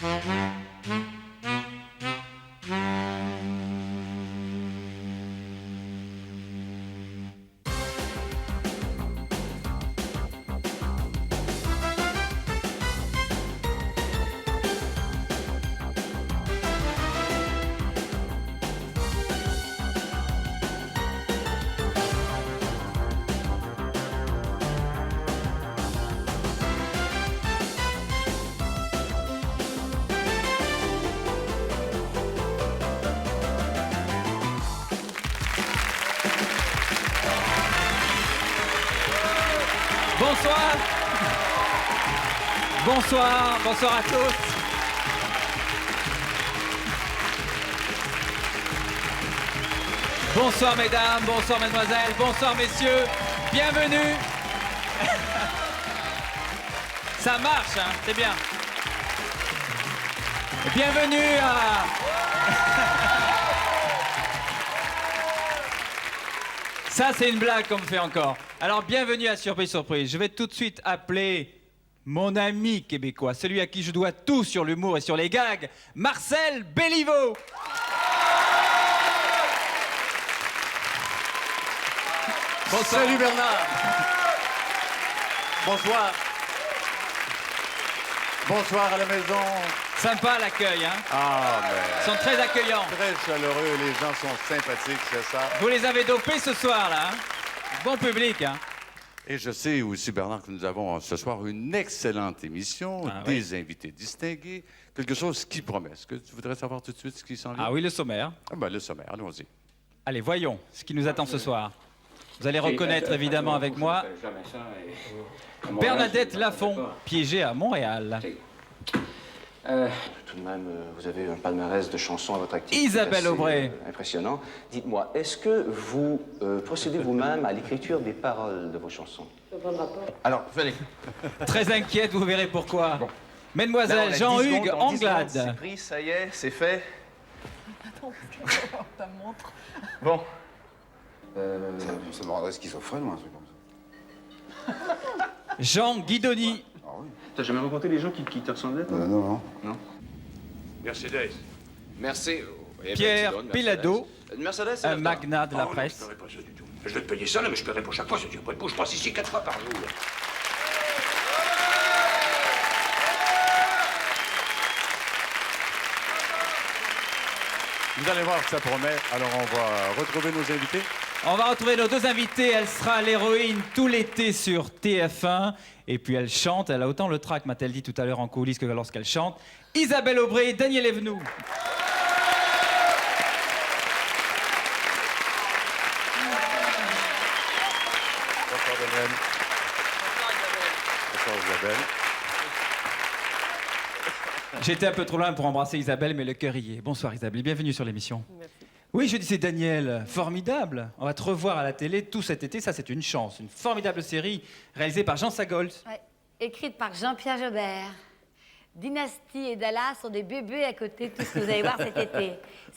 Bonsoir. Bonsoir, bonsoir à tous. Bonsoir mesdames, bonsoir mesdemoiselles, bonsoir messieurs. Bienvenue. Ça marche, hein, c'est bien. Bienvenue à... Ça, c'est une blague qu'on me fait encore. Alors, bienvenue à Surprise Surprise. Je vais tout de suite appeler mon ami québécois, celui à qui je dois tout sur l'humour et sur les gags, Marcel Béliveau. Bonsoir. Salut Bernard. Bonsoir. Bonsoir à la maison. Sympa l'accueil, hein? Ah, mais... Ils sont très accueillants. Très chaleureux, les gens sont sympathiques, c'est ça. Vous les avez dopés ce soir, là, hein? Bon public, hein? Et je sais aussi, Bernard, que nous avons ce soir une excellente émission, des invités distingués, quelque chose qui promet. Est-ce que tu voudrais savoir tout de suite ce qui s'en vient? Ah oui, le sommaire. Ah ben, le sommaire, allons-y. Allez, voyons ce qui nous attend ce soir. Vous allez reconnaître évidemment avec moi Bernadette Lafont, piégée à Montréal. Tout de même, vous avez un palmarès de chansons à votre actif. Isabelle Aubray. Impressionnant. Dites-moi, est-ce que vous procédez vous-même à l'écriture des paroles de vos chansons? Alors, venez. Très inquiète, vous verrez pourquoi. Bon. Mademoiselle Jean-Hugues Anglade. C'est pris, ça y est, c'est fait. Attends, parce que ta montre. Bon. Ça me rendrait schizophrène, moi, un truc comme ça. Jean Guidoni. Ah oui. T'as jamais rencontré des gens qui te ressemblaient, toi? Non. Non. Mercedes. Merci. Pierre Pilado, Mercedes, un magnat de la presse. Je ne pas ça du tout. Je vais te payer ça, là, mais je paierai pour chaque fois. Ça tient pas debout. Je passe ici 4 fois par jour. Vous allez voir que ça promet. Alors, on va retrouver nos invités. On va retrouver nos deux invités. Elle sera l'héroïne tout l'été sur TF1. Et puis elle chante. Elle a autant le trac, m'a-t-elle dit tout à l'heure en coulisses, que lorsqu'elle chante. Isabelle Aubray et Daniel Evenou. Bonsoir, Daniel. Bonsoir, Isabelle. J'étais un peu trop loin pour embrasser Isabelle, mais le cœur y est. Bonsoir Isabelle, bienvenue sur l'émission. Merci. Oui, je disais Daniel, formidable. On va te revoir à la télé tout cet été, ça c'est une chance. Une formidable série réalisée par Jean Sagols. Ouais. Écrite par Jean-Pierre Jobert. Dynastie et Dallas sont des bébés à côté de tout ce que vous allez voir cet été.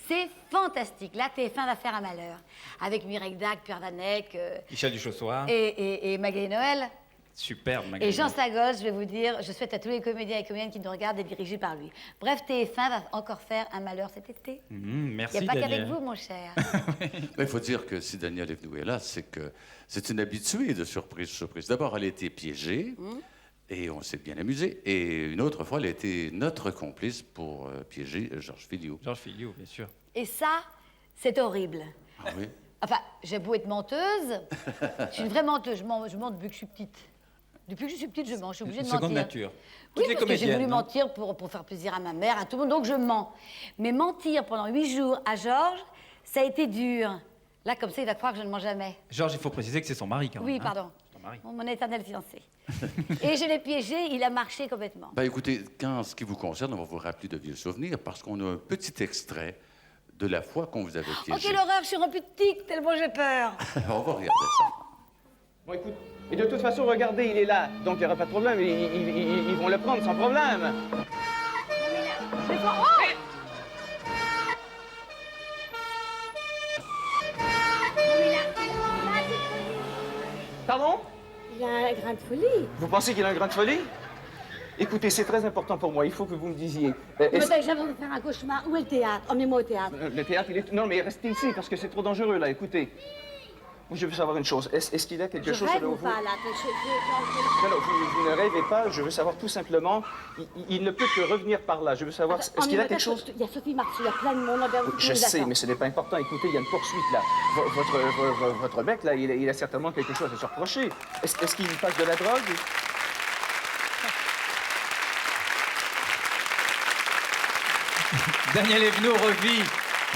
C'est fantastique. Là, TF1 va faire un malheur. Avec Mireille Dac, Pierre Danek Michel Duchossoir. et Magali Noël. Superbe, Magali. Et Jean Sagols, je vais vous dire, je souhaite à tous les comédiens et comédiennes qui nous regardent d'être dirigés par lui. Bref, TF1 va encore faire un malheur cet été. Merci Il n'y a pas Daniel. qu'avec vous, mon cher. Il faut dire que si Daniel Evenou est là, c'est que c'est une habituée de Surprise Surprise. D'abord, elle a été piégée. Et on s'est bien amusé. Et une autre fois, elle a été notre complice pour piéger Georges Filiot. Georges Filiot, bien sûr. Et ça, c'est horrible. Ah oui? Enfin, j'ai beau être menteuse, je suis une vraie menteuse. Je mens depuis que je suis petite. Depuis que je suis petite, je mens. Je suis obligée de mentir. Seconde nature. Oui, Toutes les parce que j'ai voulu comédiennes, hein. mentir pour faire plaisir à ma mère, à tout le monde, donc je mens. Mais mentir pendant 8 jours à Georges, ça a été dur. Là, comme ça, il va croire que je ne mens jamais. Georges, il faut préciser que c'est son mari quand même. Oui, hein. pardon. Ton mari. Mon éternel fiancé. Et je l'ai piégé, il a marché complètement. Ben, écoutez, quand ce qui vous concerne, on va vous rappeler de vieux souvenirs parce qu'on a un petit extrait de la fois qu'on vous avait Oh, piégé. quelle horreur, je suis remplie de tics, tellement j'ai peur. On va regarder ça. Bon, écoute, et de toute façon, regardez, il est là. Donc, il n'y aura pas de problème. Ils vont le prendre sans problème. Je vais voir. Oh! Pardon? Il a un grain de folie. Vous pensez qu'il a un grain de folie? Écoutez, c'est très important pour moi. Il faut que vous me disiez. J'avais envie de faire un cauchemar. Où est le théâtre? Emmenez-moi au théâtre. Le théâtre, il est... Non, mais restez ici, parce que c'est trop dangereux, là. Écoutez. Je veux savoir une chose. Est-ce qu'il y a quelque chose... Je rêve ou vous... pas, là? Non, vous ne rêvez pas. Je veux savoir tout simplement... Il ne peut que revenir par là. Je veux savoir... Est-ce qu'il y a quelque chose... Il y a Sophie Marceau, il y a plein de monde. Je sais, mais ce n'est pas important. Écoutez, il y a une poursuite, là. Votre mec, là, il a certainement quelque chose à se reprocher. Est-ce qu'il passe de la drogue? Daniel Evenou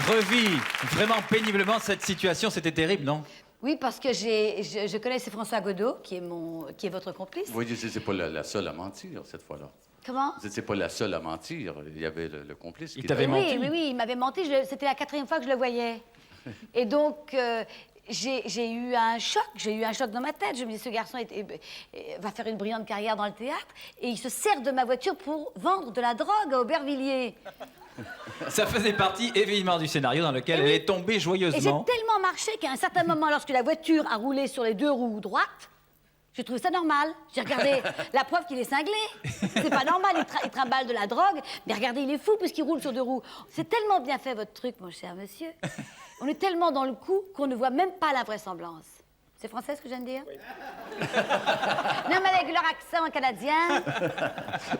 revit vraiment péniblement cette situation. C'était terrible, non? Oui, parce que je connaissais François Godot, qui est votre complice. Vous voyez, c'est pas la seule à mentir, cette fois-là. Comment? Vous n'étiez pas la seule à mentir. Il y avait le complice qui... Il t'avait menti? Oui, il m'avait menti. C'était la 4e fois que je le voyais. Et donc, j'ai eu un choc dans ma tête. Je me dis, ce garçon va faire une brillante carrière dans le théâtre et il se sert de ma voiture pour vendre de la drogue à Aubervilliers. Ça faisait partie, évidemment, du scénario dans lequel elle est tombée Et j'ai joyeusement. tellement marché qu'à un certain moment, lorsque la voiture a roulé sur les 2 roues droites, j'ai trouvé ça normal. J'ai regardé la preuve qu'il est cinglé. C'est pas normal, il trimballe de la drogue. Mais regardez, il est fou puisqu'il roule sur 2 roues. C'est tellement bien fait, votre truc, mon cher monsieur. On est tellement dans le coup qu'on ne voit même pas la vraisemblance. C'est français ce que je viens de dire? Oui. Non, mais avec leur accent canadien.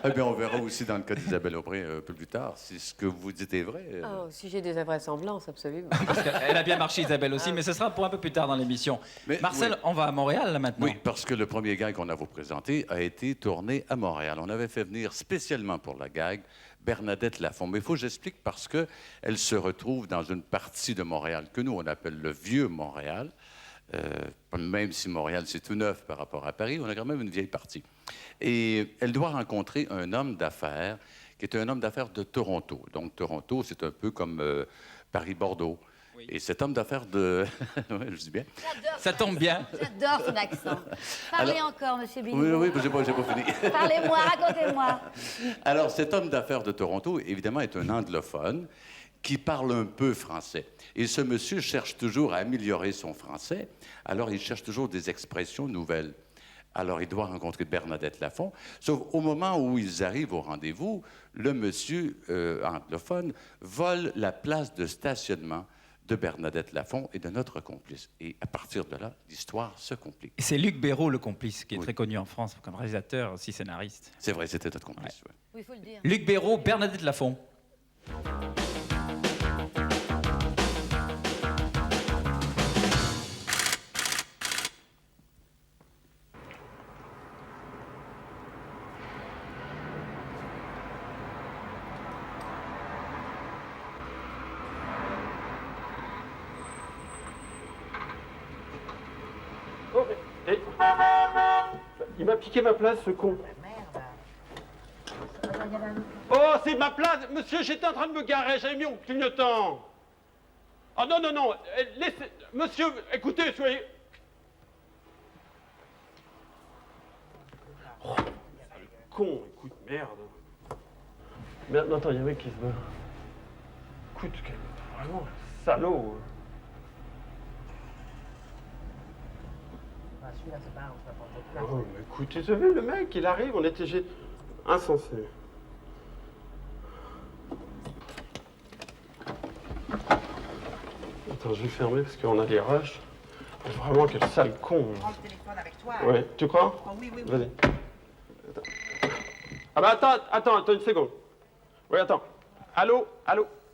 Eh bien, on verra aussi dans le cas d'Isabelle Aubray un peu plus tard si ce que vous dites est vrai. Oh, si j'ai des invraisemblances, absolument. Parce qu'elle a bien marché, Isabelle aussi, mais ce sera pour un peu plus tard dans l'émission. Mais, Marcel, oui. on va à Montréal, là, maintenant. Oui, parce que le premier gag qu'on a vous présenté a été tourné à Montréal. On avait fait venir spécialement pour la gag Bernadette Lafont. Mais il faut que j'explique parce qu'elle se retrouve dans une partie de Montréal que nous, on appelle le Vieux Montréal. Même si Montréal, c'est tout neuf par rapport à Paris, on a quand même une vieille partie. Et elle doit rencontrer un homme d'affaires qui est un homme d'affaires de Toronto. Donc, Toronto, c'est un peu comme Paris-Bordeaux. Oui. Et cet homme d'affaires de... ouais, je dis bien. Ça tombe bien. J'adore son accent. Parlez encore, monsieur Billy. Oui, j'ai pas fini. Parlez-moi, racontez-moi. Alors, cet homme d'affaires de Toronto, évidemment, est un anglophone qui parle un peu français. Et ce monsieur cherche toujours à améliorer son français, alors il cherche toujours des expressions nouvelles. Alors il doit rencontrer Bernadette Lafont, sauf au moment où ils arrivent au rendez-vous, le monsieur anglophone vole la place de stationnement de Bernadette Lafont et de notre complice. Et à partir de là, l'histoire se complique. Et c'est Luc Béraud, le complice, qui est très connu en France comme réalisateur, aussi scénariste. C'est vrai, c'était notre complice. Ouais. Oui, il faut le dire. Luc Béraud, Bernadette Lafont. Il m'a piqué ma place, ce con. Oh, c'est ma place. Monsieur, j'étais en train de me garer, j'avais mis mon clignotant. Oh non, laissez... Monsieur, écoutez, soyez... Oh, le con, écoute, merde. Merde, attends, il y a un mec qui se bat. Écoute, vraiment, salaud. Oh, mais écoute, tu savais, le mec, il arrive, on était insensé. Attends, je vais fermer parce qu'on a des rushs. Vraiment, quel sale con. Prends le téléphone avec toi. Ouais, tu crois? Oh, oui. Vas-y. Ah bah attends une seconde. Oui, attends. Allô?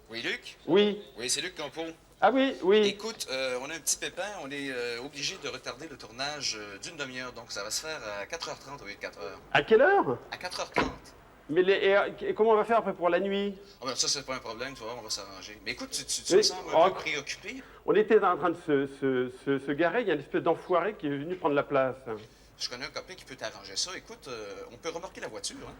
Oui, Luc? Oui. Oui, c'est Luc Campo. Ah oui. Écoute, on a un petit pépin, on est obligé de retarder le tournage d'une demi-heure, donc ça va se faire à 4h30 au lieu de 4h. À quelle heure? À 4h30. Mais et comment on va faire après pour la nuit? Ah ben ça, c'est pas un problème, tu vois, on va s'arranger. Mais écoute, tu me sembles un peu préoccupé. On était en train de se garer, il y a une espèce d'enfoiré qui est venu prendre la place. Je connais un copain qui peut t'arranger ça. Écoute, on peut remorquer la voiture, hein?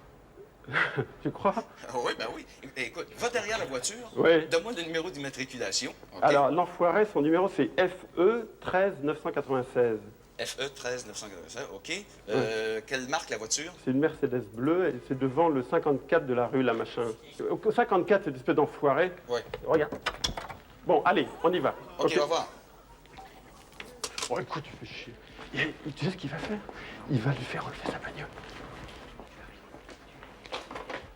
Tu crois? Oui, ben oui. Écoute, va derrière la voiture. Oui. Donne-moi le numéro d'immatriculation. Okay? Alors, l'enfoiré, son numéro, c'est FE 13 996. FE 13 996, OK. Quelle marque, la voiture? C'est une Mercedes bleue, et c'est devant le 54 de la rue, là, machin. Au 54, cette espèce d'enfoiré. Oui. Regarde. Bon, allez, on y va. OK, au revoir. Oh, écoute, tu fais chier. Tu sais ce qu'il va faire? Il va lui faire enlever sa bagnole.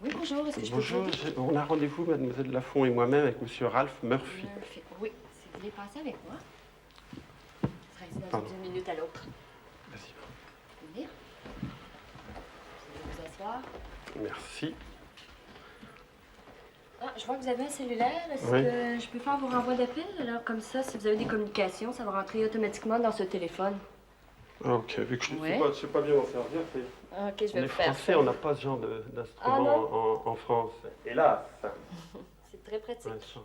Oui, bonjour, est-ce que je peux Bonjour, vous aider? on a rendez-vous, mademoiselle Lafont et moi-même, avec monsieur Ralph Murphy. Oui, si vous voulez passer avec moi. Ce sera ici dans une minute à l'autre. Vas-y. Venir. Vous allez vous asseoir. Merci. Ah, je vois que vous avez un cellulaire. Est-ce Oui. que je peux faire vos renvois d'appel? Alors, comme ça, si vous avez des communications, ça va rentrer automatiquement dans ce téléphone. Ah, ok, vu que je ne Ouais. sais pas bien m'en servir, c'est... Ok, je vais Les vous faire Français, ça. on n'a pas ce genre d'instrument en France. Hélas. C'est très pratique. Ouais, ça.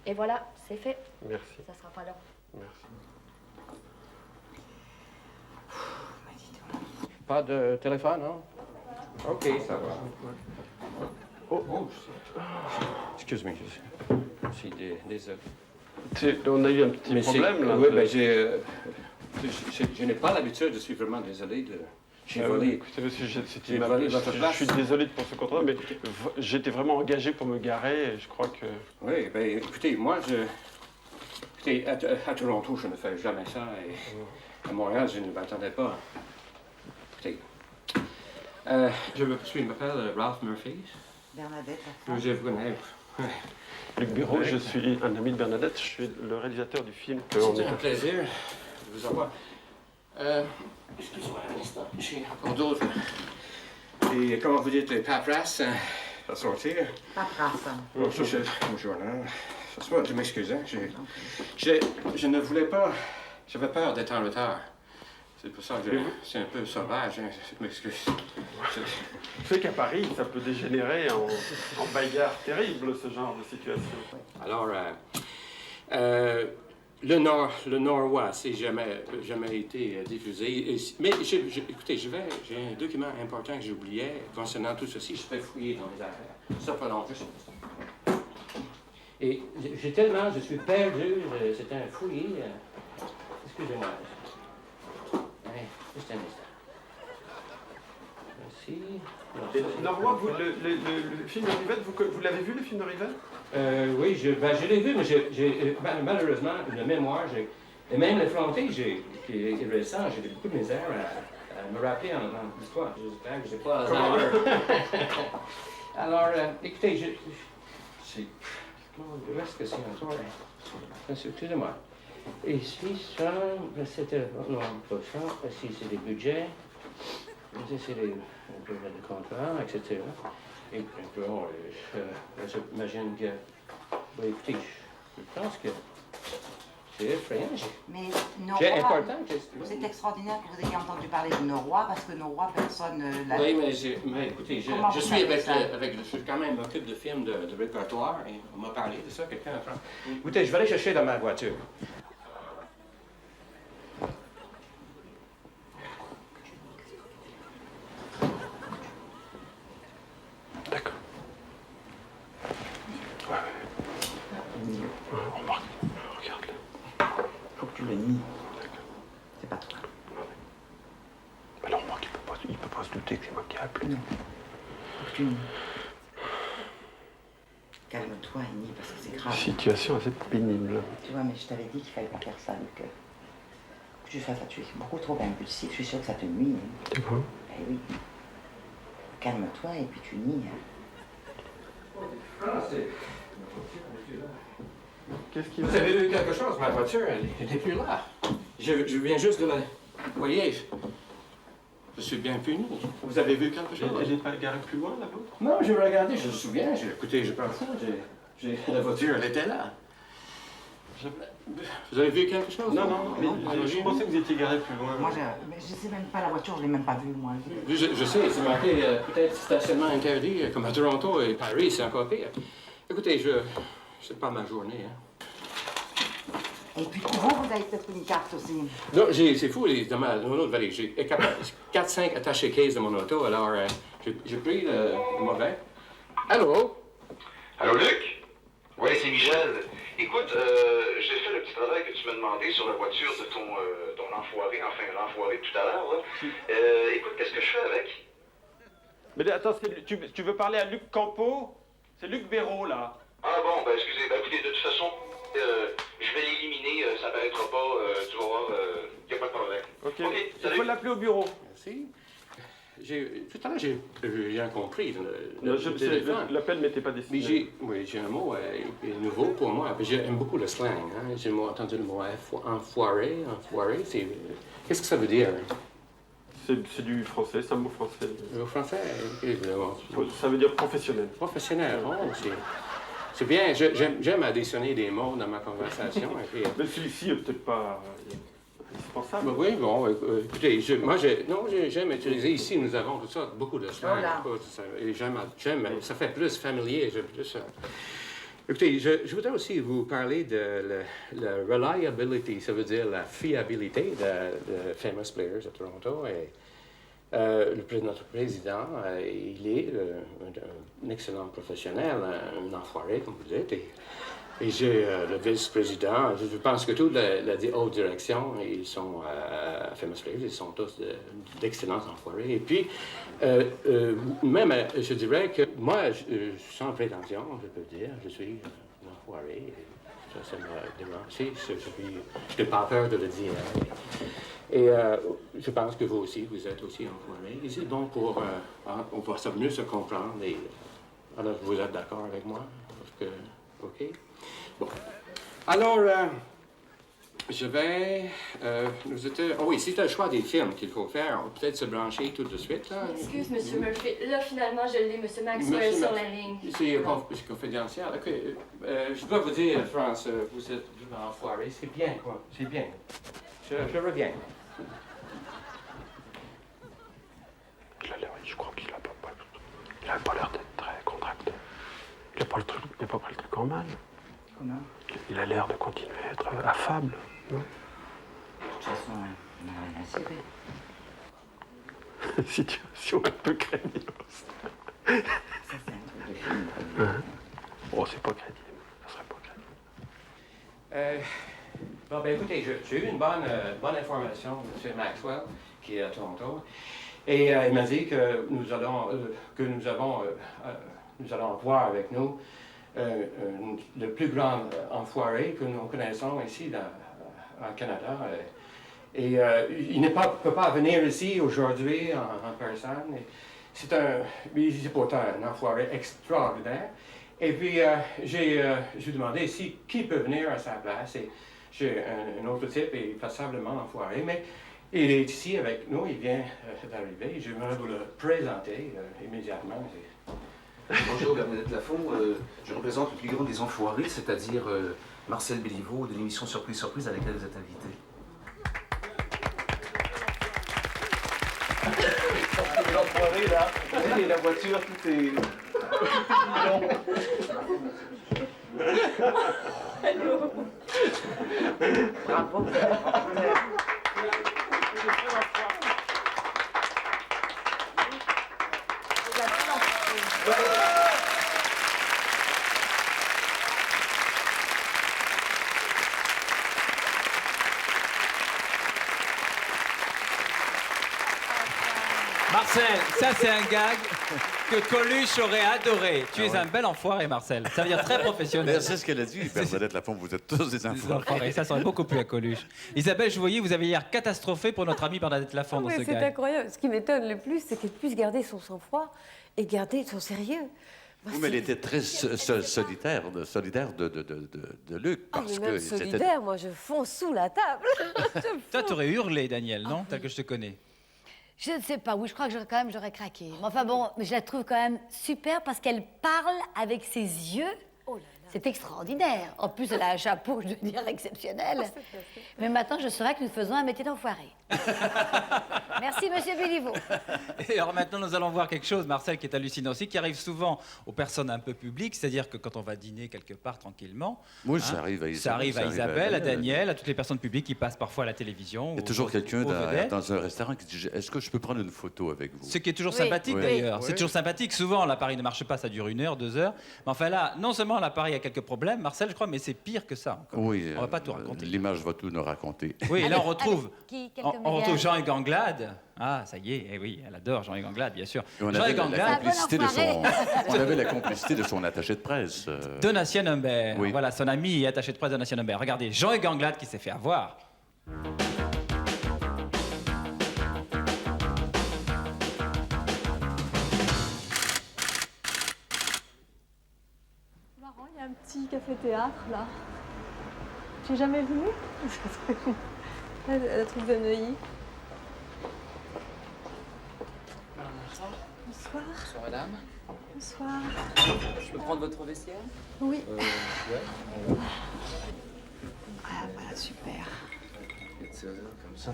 Et voilà, c'est fait. Merci. Ça sera pas long. Merci. Pas de téléphone, non? OK, ça va. Oh. Excuse-moi, je suis désolé. On a eu un petit problème, là. Oui, ben je n'ai pas l'habitude, je suis vraiment désolé de... J'ai volé. Écoutez, monsieur, J'ai volé votre je place. suis désolé pour ce contrat, mais j'étais vraiment engagé pour me garer et je crois que... Oui, ben écoutez, moi, Écoutez, à Toronto, je ne fais jamais ça et à Montréal, je ne m'attendais pas. Écoutez, je m'appelle Ralph Murphy. Bernadette. Je vous connais. Luc Bureau, je suis un ami de Bernadette, je suis le réalisateur du film que on C'est est... un plaisir de vous avoir. Excusez-moi un instant, j'ai encore d'autres. Et comment vous dites, les paperasses à sortir? Paperasse. Mon journal. Moi, je m'excuse, hein. Je ne voulais pas... J'avais peur d'être en retard. C'est pour ça que c'est un peu sauvage, hein. Je m'excuse. Tu sais qu'à Paris, ça peut dégénérer en bagarre terrible, ce genre de situation. Alors, le Nord-Ouest, c'est jamais été diffusé. Mais écoutez, j'ai un document important que j'oubliais concernant tout ceci. Je vais fouiller dans les affaires. Ça pas long, juste. Et je suis perdu. C'est un fouillis. Excusez-moi. Allez, juste un instant. Merci. Noroy, le film de Rivette, vous l'avez vu, le film de Rivette? Oui, je l'ai vu, mais j'ai malheureusement une mémoire. Et même l'effronté qui est récent, j'ai beaucoup de misère à me rappeler en l'histoire. J'espère que j'ai pas Alors, écoutez, où est-ce que c'est encore? Excusez-moi. Ici, ça, c'était... Non, pas ça. Ici, c'est des budgets. Ici, c'est les contrats, etc. Et bon, j'imagine que... Ben, écoutez, je pense que c'est effrayant. Mais C'est Noroy, important que... c'est extraordinaire que vous ayez entendu parler de Noroy, parce que Noroy, personne ne l'a... Oui, mais écoutez, je suis je suis quand même m'occupe de films de répertoire et on m'a parlé de ça, quelqu'un apprend. Écoutez, je vais aller chercher dans ma voiture. D'accord. Remarque, regarde-le. Faut que tu le nies. C'est pas toi. Alors, remarque, il peut pas se douter que c'est moi qui ai appelé. Non. Faut que tu nies. Calme-toi et nie, parce que c'est grave. Situation assez pénible. Tu vois, mais je t'avais dit qu'il fallait pas faire ça, que tu fasses ça. Tu es beaucoup trop impulsif, je suis sûre que ça te nuit. Hein. C'est bon. Eh oui. Calme-toi et puis tu nies. Hein. Qu'est-ce qu'il Vous avez vu quelque chose? Ma voiture, elle n'est plus là. Je viens juste de la... Vous voyez, je suis bien puni. Vous avez vu quelque chose? Elle n'est pas garée plus loin, là-bas? Non, j'ai regardé, je me souviens. Écoutez, je pense la voiture, elle était là. Vous avez vu quelque chose? Non, mais je pensais que vous étiez garé plus loin. Moi, mais je sais même pas la voiture, je l'ai même pas vue, moi. Je sais, c'est marqué peut-être stationnement interdit, comme à Toronto et Paris, c'est encore pire. Écoutez, c'est pas ma journée, hein. Et puis vous avez peut-être une carte aussi. Non, c'est fou, dans mon autre valise, j'ai 4-5 attachés cases de mon auto, alors j'ai pris le mauvais. Allô? Allô, Luc? Oui, c'est Michel. Écoute, j'ai fait le petit travail que tu m'as demandé sur la voiture de ton enfoiré, enfin l'enfoiré tout à l'heure, là. Écoute, qu'est-ce que je fais avec? Mais attends, tu veux parler à Luc Campo? C'est Luc Béraud, là. Ah bon, ben excusez, ben écoutez, de toute façon, je vais l'éliminer, ça paraîtra pas, tu vas voir, y a pas de problème. Ok, il faut l'appeler au bureau. Merci. tout à l'heure, j'ai rien compris. L'appel n'était pas destiné. Mais j'ai un mot nouveau pour moi. J'aime beaucoup le slang. Hein. J'ai entendu le mot enfoiré. Qu'est-ce que ça veut dire? C'est du français, c'est un mot français. Le français? Ça veut dire professionnel. Professionnel, c'est bien. J'aime additionner des mots dans ma conversation. Mais celui-ci n'est peut-être pas indispensable. Oui, bon, écoutez, j'aime utiliser ici, nous avons tout ça, beaucoup de slang. Voilà. Et j'aime, ça fait plus familier. Écoutez, je voudrais aussi vous parler de la reliability, ça veut dire la fiabilité de Famous Players à Toronto. Et, notre président, il est un excellent professionnel, un enfoiré, comme vous dites. Et j'ai le vice-président. Je pense que toute la haute direction, ils sont à Famous Players, ils sont tous d'excellents enfoirés. Et puis, même, je dirais que moi, sans prétention, je peux dire, je suis un enfoiré. Ça me dérange. Je n'ai pas peur de le dire. Et je pense que vous aussi, vous êtes aussi enfoiré. Et c'est bon on va mieux se comprendre. Et, alors, vous êtes d'accord avec moi? Parce que, OK? Bon. Alors, je vais... oui, c'est le choix des films qu'il faut faire. On peut peut-être se brancher tout de suite, là. Excuse, M. Murphy. Là, finalement, je l'ai, M. Maxwell, sur la ligne. C'est confidentiel. OK. Je dois vous dire, France, vous êtes enfoiré. C'est bien, quoi. C'est bien. Je reviens. Je crois qu'il n'a pas l'air d'être très contracté. Il n'a pas pris le truc en mal. Comment? Il a l'air de continuer à être affable, non? De toute façon, on n'a rien à cirer. Situation un peu crédible. Ça, c'est un truc de film. Oh, c'est pas crédible. Ça serait pas crédible. Bon, ben écoutez, j'ai eu une bonne information de M. Maxwell, qui est à Toronto. Et il m'a dit que nous allons voir avec nous le plus grand enfoiré que nous connaissons ici en Canada. Et il ne peut pas venir ici aujourd'hui en personne. C'est pourtant un enfoiré extraordinaire. Et puis j'ai demandé ici qui peut venir à sa place. Et j'ai un autre type et passablement enfoiré, mais il est ici avec nous, il vient d'arriver. Je vais vous le présenter immédiatement. Bonjour, Bernadette Lafont. Je représente le plus grand des enfoirés, c'est-à-dire Marcel Béliveau de l'émission Surprise Surprise à laquelle vous êtes invité. L'enfoiré, là. Et la voiture, tout est... Bravo. Marcel, ça c'est un gag que Coluche aurait adoré. Tu es un bel enfoiré, Marcel. Ça veut dire très professionnel. C'est ce qu'elle a dit, Bernadette Lafont, vous êtes tous des enfoirés. Ça serait beaucoup plus à Coluche. Isabelle, je voyais, vous avez l'air catastrophée pour notre amie Bernadette Lafont dans ce gag. C'est incroyable. Ce qui m'étonne le plus, c'est qu'elle puisse garder son sang-froid et garder son sérieux. Oui, mais elle était très solidaire de Luc. Parce que solidaire, moi je fonce sous la table. Toi, t'aurais hurlé, Daniel, non? Tel que je te connais. Je ne sais pas, oui, je crois que j'aurais craqué. Mais enfin bon, je la trouve quand même super parce qu'elle parle avec ses yeux. Oh là là. C'est extraordinaire. En plus, elle a un chapeau, je veux dire, exceptionnel. Mais maintenant, je saurais que nous faisons un métier d'enfoiré. Merci, monsieur Béliveau. Et alors maintenant, nous allons voir quelque chose, Marcel, qui est hallucinant aussi, qui arrive souvent aux personnes un peu publiques, c'est-à-dire que quand on va dîner quelque part tranquillement... Oui, ça arrive à Isabelle. Ça arrive à Isabelle, à Daniel, à toutes les personnes publiques qui passent parfois à la télévision. Il y a toujours quelqu'un dans un restaurant qui dit « Est-ce que je peux prendre une photo avec vous ?» Ce qui est toujours sympathique, d'ailleurs. Oui. C'est toujours sympathique. Souvent, l'appareil ne marche pas, ça dure 1 heure, 2 heures. Mais enfin là, non seulement l'appareil a quelques problèmes, Marcel, je crois, mais c'est pire que ça. Encore. Oui. On va pas tout raconter. L'image va tout nous raconter. Oui, et là, on retrouve... On retrouve Jean-Hugues Anglade. Ah, ça y est, eh oui, elle adore Jean-Hugues Anglade, bien sûr. On avait la complicité de son attaché de presse. Donatien Humbert. Oui. Voilà, son ami et attaché de presse Donatien Humbert. Regardez, Jean-Hugues Anglade qui s'est fait avoir. petit café-théâtre, là. Tu es jamais venue? La troupe de Neuilly. Bonsoir. Bonsoir madame. Bonsoir. Je peux prendre votre vestiaire? Oui. Ouais. Ah, voilà, super. Comme ça.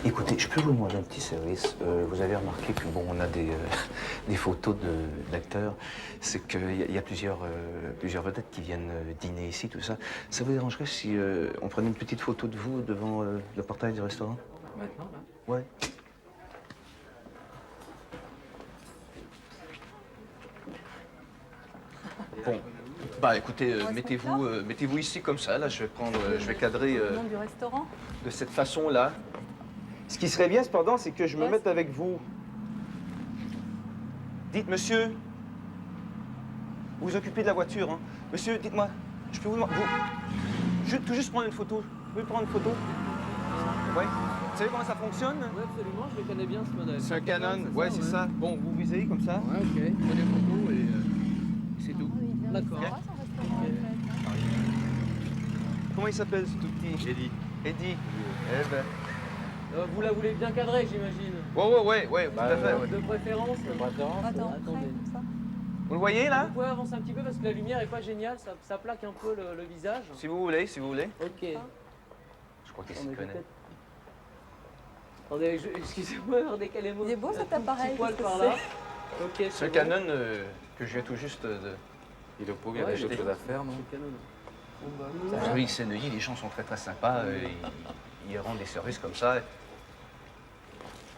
Écoutez, je peux vous demander un petit service. Vous avez remarqué que bon, on a des photos d'acteurs. C'est qu'il y a plusieurs vedettes qui viennent dîner ici, tout ça. Ça vous dérangerait si on prenait une petite photo de vous devant le portail du restaurant? Maintenant, là? Ouais. Bon, bah écoutez, mettez-vous ici comme ça. Là, je vais cadrer Le nom du restaurant? de cette façon-là. Ce qui serait bien, cependant, c'est que je me mette avec vous. Dites, monsieur, vous vous occupez de la voiture, hein? Monsieur, dites-moi, je peux vous demander, tout juste prendre une photo. Vous pouvez prendre une photo? Oui. Vous savez comment ça fonctionne? Oui, absolument, je le connais bien ce modèle. C'est un Canon, ouais, c'est ça. Bon, vous visez comme ça? Ouais, ok. Prenez photo et c'est tout. D'accord. Comment il s'appelle ce tout petit? Eddie. Eddie. Eh ben. Vous la voulez bien cadrée, j'imagine? Ouais, tout à fait. Ouais. De préférence. Attends, attendez. comme ça. Vous le voyez là? Vous pouvez avancer un petit peu parce que la lumière est pas géniale, ça plaque un peu le visage. Si vous voulez, si vous voulez. Ok. Je crois qu'il s'y connaît. Attendez, excusez-moi, regardez quel est Il est beau cet appareil. poil qu'est-ce par que là. c'est? Ok, C'est un Canon que je viens tout juste de... Il est pour, il y a des choses à faire, non? Oui, c'est Neuilly, les gens sont très très sympas. Ils rendent des services comme ça.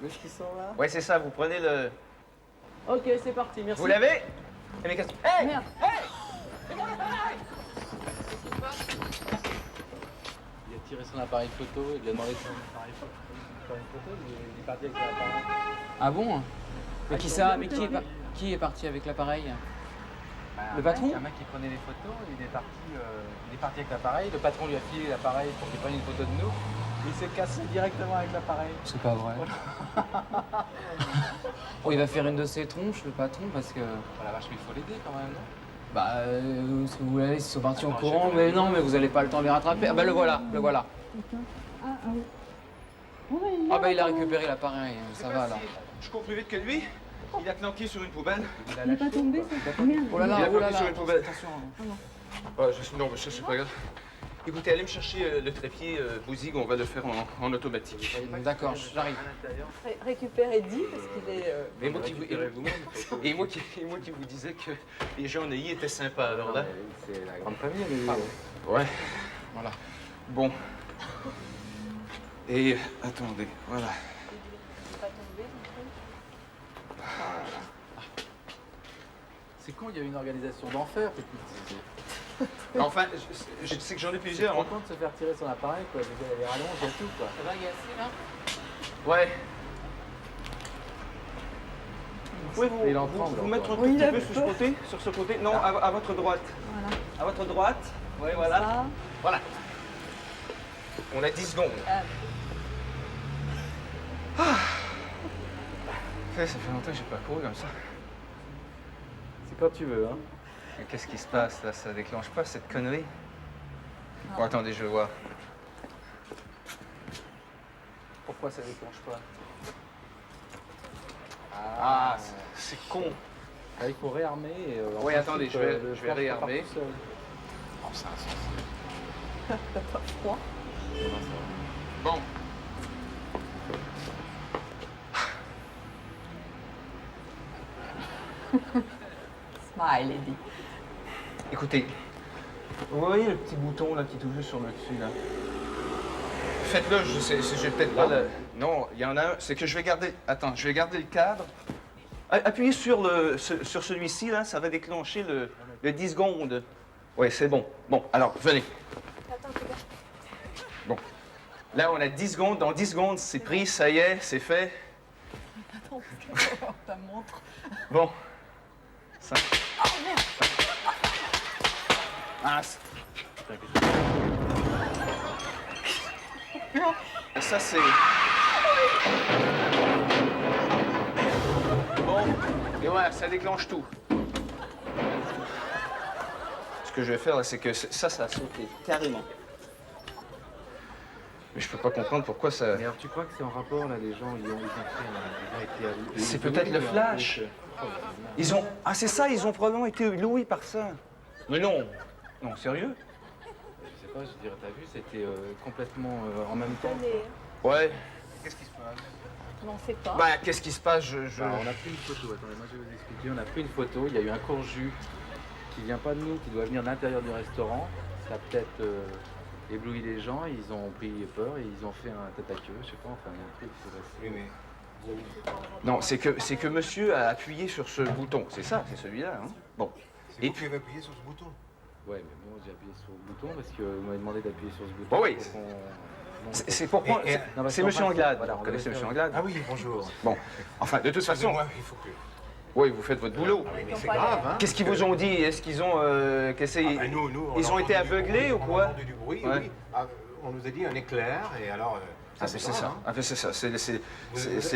Le qui sont là? Ouais, c'est ça, vous prenez le... Ok, c'est parti, merci. Vous l'avez? Eh, mais hey! Merde. Hey! Il a tiré son appareil photo, il a demandé son appareil photo, il est parti avec l'appareil. Ah bon? Mais qui ça? Mais qui est parti avec l'appareil? Le patron? Un mec qui prenait les photos, il est parti avec l'appareil, le patron lui a filé l'appareil pour qu'il prenne une photo de nous. Il s'est cassé directement avec l'appareil. C'est pas vrai. Oh, il va faire une de ses tronches, le patron, parce que... Oh la vache, mais il faut l'aider quand même, non? Bah, si vous voulez, ils sont partis en courant, mais non, mais vous allez pas le temps de les rattraper. Ah bah le voilà. Ah bah il a récupéré l'appareil, ça va alors. Je cours plus vite que lui. Il a planqué sur une poubelle. Il n'est pas tombé, ça? Merde. Oh là là, Il a oh là planqué là, sur une poubelle. attention. Non, mais ça, c'est pas grave. Écoutez, allez me chercher le trépied Bouzig, on va le faire en automatique. D'accord, j'arrive. Récupère Eddie, parce qu'il est... Et moi qui vous disais que les gens en Neuilly étaient sympas, alors là. C'est la grande famille, Ouais. Voilà. Bon. Et attendez, voilà. C'est con, il y a une organisation d'enfer, Enfin, je sais que j'en ai plusieurs. C'est content de se faire tirer son appareil, quoi. Les rallonges et tout, quoi. Ça va, Yassine, là? Ouais. Vous pouvez Il est en tremble, vous mettre un tout Oui, petit il a peu sur ce peur. côté? Sur ce côté? Non, à votre droite. Voilà. À votre droite. Ouais, voilà. Ça. Voilà. On a 10 secondes. Ça fait longtemps que j'ai pas couru comme ça. C'est quand tu veux, hein. Mais qu'est-ce qui se passe là? Ça déclenche pas cette connerie? Bon, attendez, je vais voir. Pourquoi ça déclenche pas? Ah, c'est con. Ah, il faut réarmer. Et, Oui, attendez, je vais réarmer. Oh, c'est insensé. T'as pas froid? Bon. Smile, Eddie. Écoutez, vous voyez le petit bouton là qui est tout juste sur le dessus là? Faites-le, je sais, j'ai peut-être pas le... Non, il y en a un, c'est que je vais garder... Attends, je vais garder le cadre. Appuyez sur celui-ci là, ça va déclencher le 10 secondes. Oui, c'est bon. Bon, alors, venez. Bon. Là, on a 10 secondes. Dans 10 secondes, c'est pris, ça y est, c'est fait. Attends, parce que ta montre. Bon. Ça. Oh merde! Ah, et ça, c'est... Bon, et voilà, ça déclenche tout. que je vais faire, là, c'est que ça a sauté, carrément. Mais je peux pas comprendre pourquoi ça... Mais alors, tu crois que c'est en rapport, là, les gens, ils ont été... C'est peut-être le flash. Ils ont... Ah, c'est ça, ils ont probablement été éblouis par ça. Mais non. Non, sérieux? Je sais pas, je dirais, t'as vu, c'était complètement en même temps. Ouais. Qu'est-ce qui se passe? Non, on sait pas. Bah, qu'est-ce qui se passe? Bah, on a pris une photo, attendez, moi je vais vous expliquer. On a pris une photo, il y a eu un court jus qui vient pas de nous, qui doit venir de l'intérieur du restaurant. Ça a peut-être ébloui les gens, ils ont pris peur et ils ont fait un tête à queue, je sais pas, enfin un truc. Oui, mais... Non, c'est que monsieur a appuyé sur ce bouton. C'est ça, c'est celui-là. Hein? Bon. C'est vous qui avez appuyé sur ce bouton? Ouais, mais bon, j'ai appuyé sur le bouton parce que vous m'avez demandé d'appuyer sur ce bouton. Bon, oui. C'est pour prendre... C'est monsieur Anglade. Voilà, Vous connaissez monsieur Anglade? Ah oui, bonjour. Bon, enfin, de toute façon... Moi, il faut que... Oui, vous faites votre boulot. Ah oui, mais c'est grave, hein. Qu'est-ce qu'ils vous ont dit? Est-ce qu'ils ont... ils ont été aveuglés ou quoi? On a entendu du bruit, oui. Ah, on nous a dit un éclair, et alors... Ah, c'est ça. Hein. Ah, c'est ça. C'est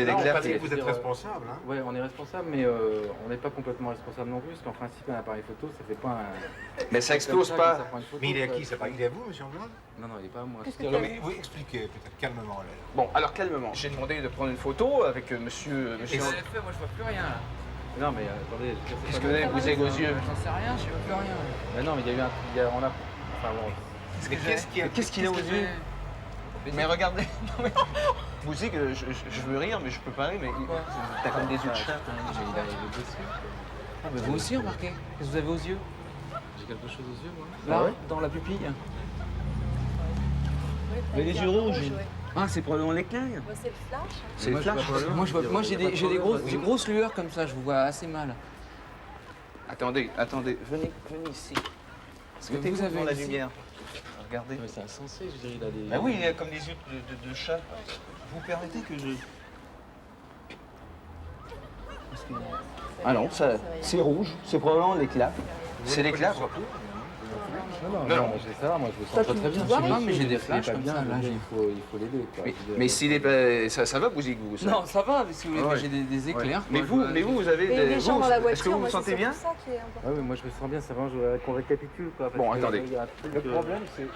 Là, l'éclair qui... Vous êtes responsable, hein? Oui, on est responsable, mais on n'est pas complètement responsable non plus, parce qu'en principe, un appareil photo, ça fait pas un... Mais ça explose pas. Mais il est à qui? Il est à vous, monsieur Anglade? Non, il n'est pas à moi. Non, mais vous expliquez peut-être calmement. Là. Bon, alors calmement. J'ai demandé de prendre une photo avec monsieur... Et c'est fait, moi je vois plus rien là. Non, mais attendez... Qu'est-ce que vous avez aux yeux? J'en sais rien, je vois plus rien. Mais non, mais il y a eu un... On a... Enfin bon... Qu'est-ce qu'il a aux yeux? Mais regardez, non mais... Bouzik, je veux rire, mais je peux pas rire, mais t'as comme des yeux de chat. Ah, mais vous aussi, remarquez. Qu'est-ce que vous avez aux yeux? J'ai quelque chose aux yeux, moi. Là, dans la pupille. Mais les yeux rouges. Ah, c'est probablement l'éclair. C'est le flash. C'est le flash. Moi, j'ai des grosses lueurs comme ça, je vous vois assez mal. Attendez, venez ici. Parce que vous avez la ici... lumière. Regardez. Mais c'est insensé, je dirais, il a des... Bah oui, il a comme des yeux de chat. Vous permettez que je... Ah non, c'est rouge, c'est probablement l'éclat. C'est l'éclat. Non, c'est ça, moi je me sens pas très bien. Non, mais j'ai des flashs comme ça, là. Il faut l'aider, quoi. Mais s'il est pas... Ça va, Bouzik, vous? Non, ça va, si vous voulez, mais j'ai des éclairs. Mais vous avez... Les gens dans la voiture, est-ce que vous vous sentez bien? Ah oui, moi je me sens bien, ça va, je voudrais qu'on récapitule, quoi. Bon, attendez. Le problème, c'est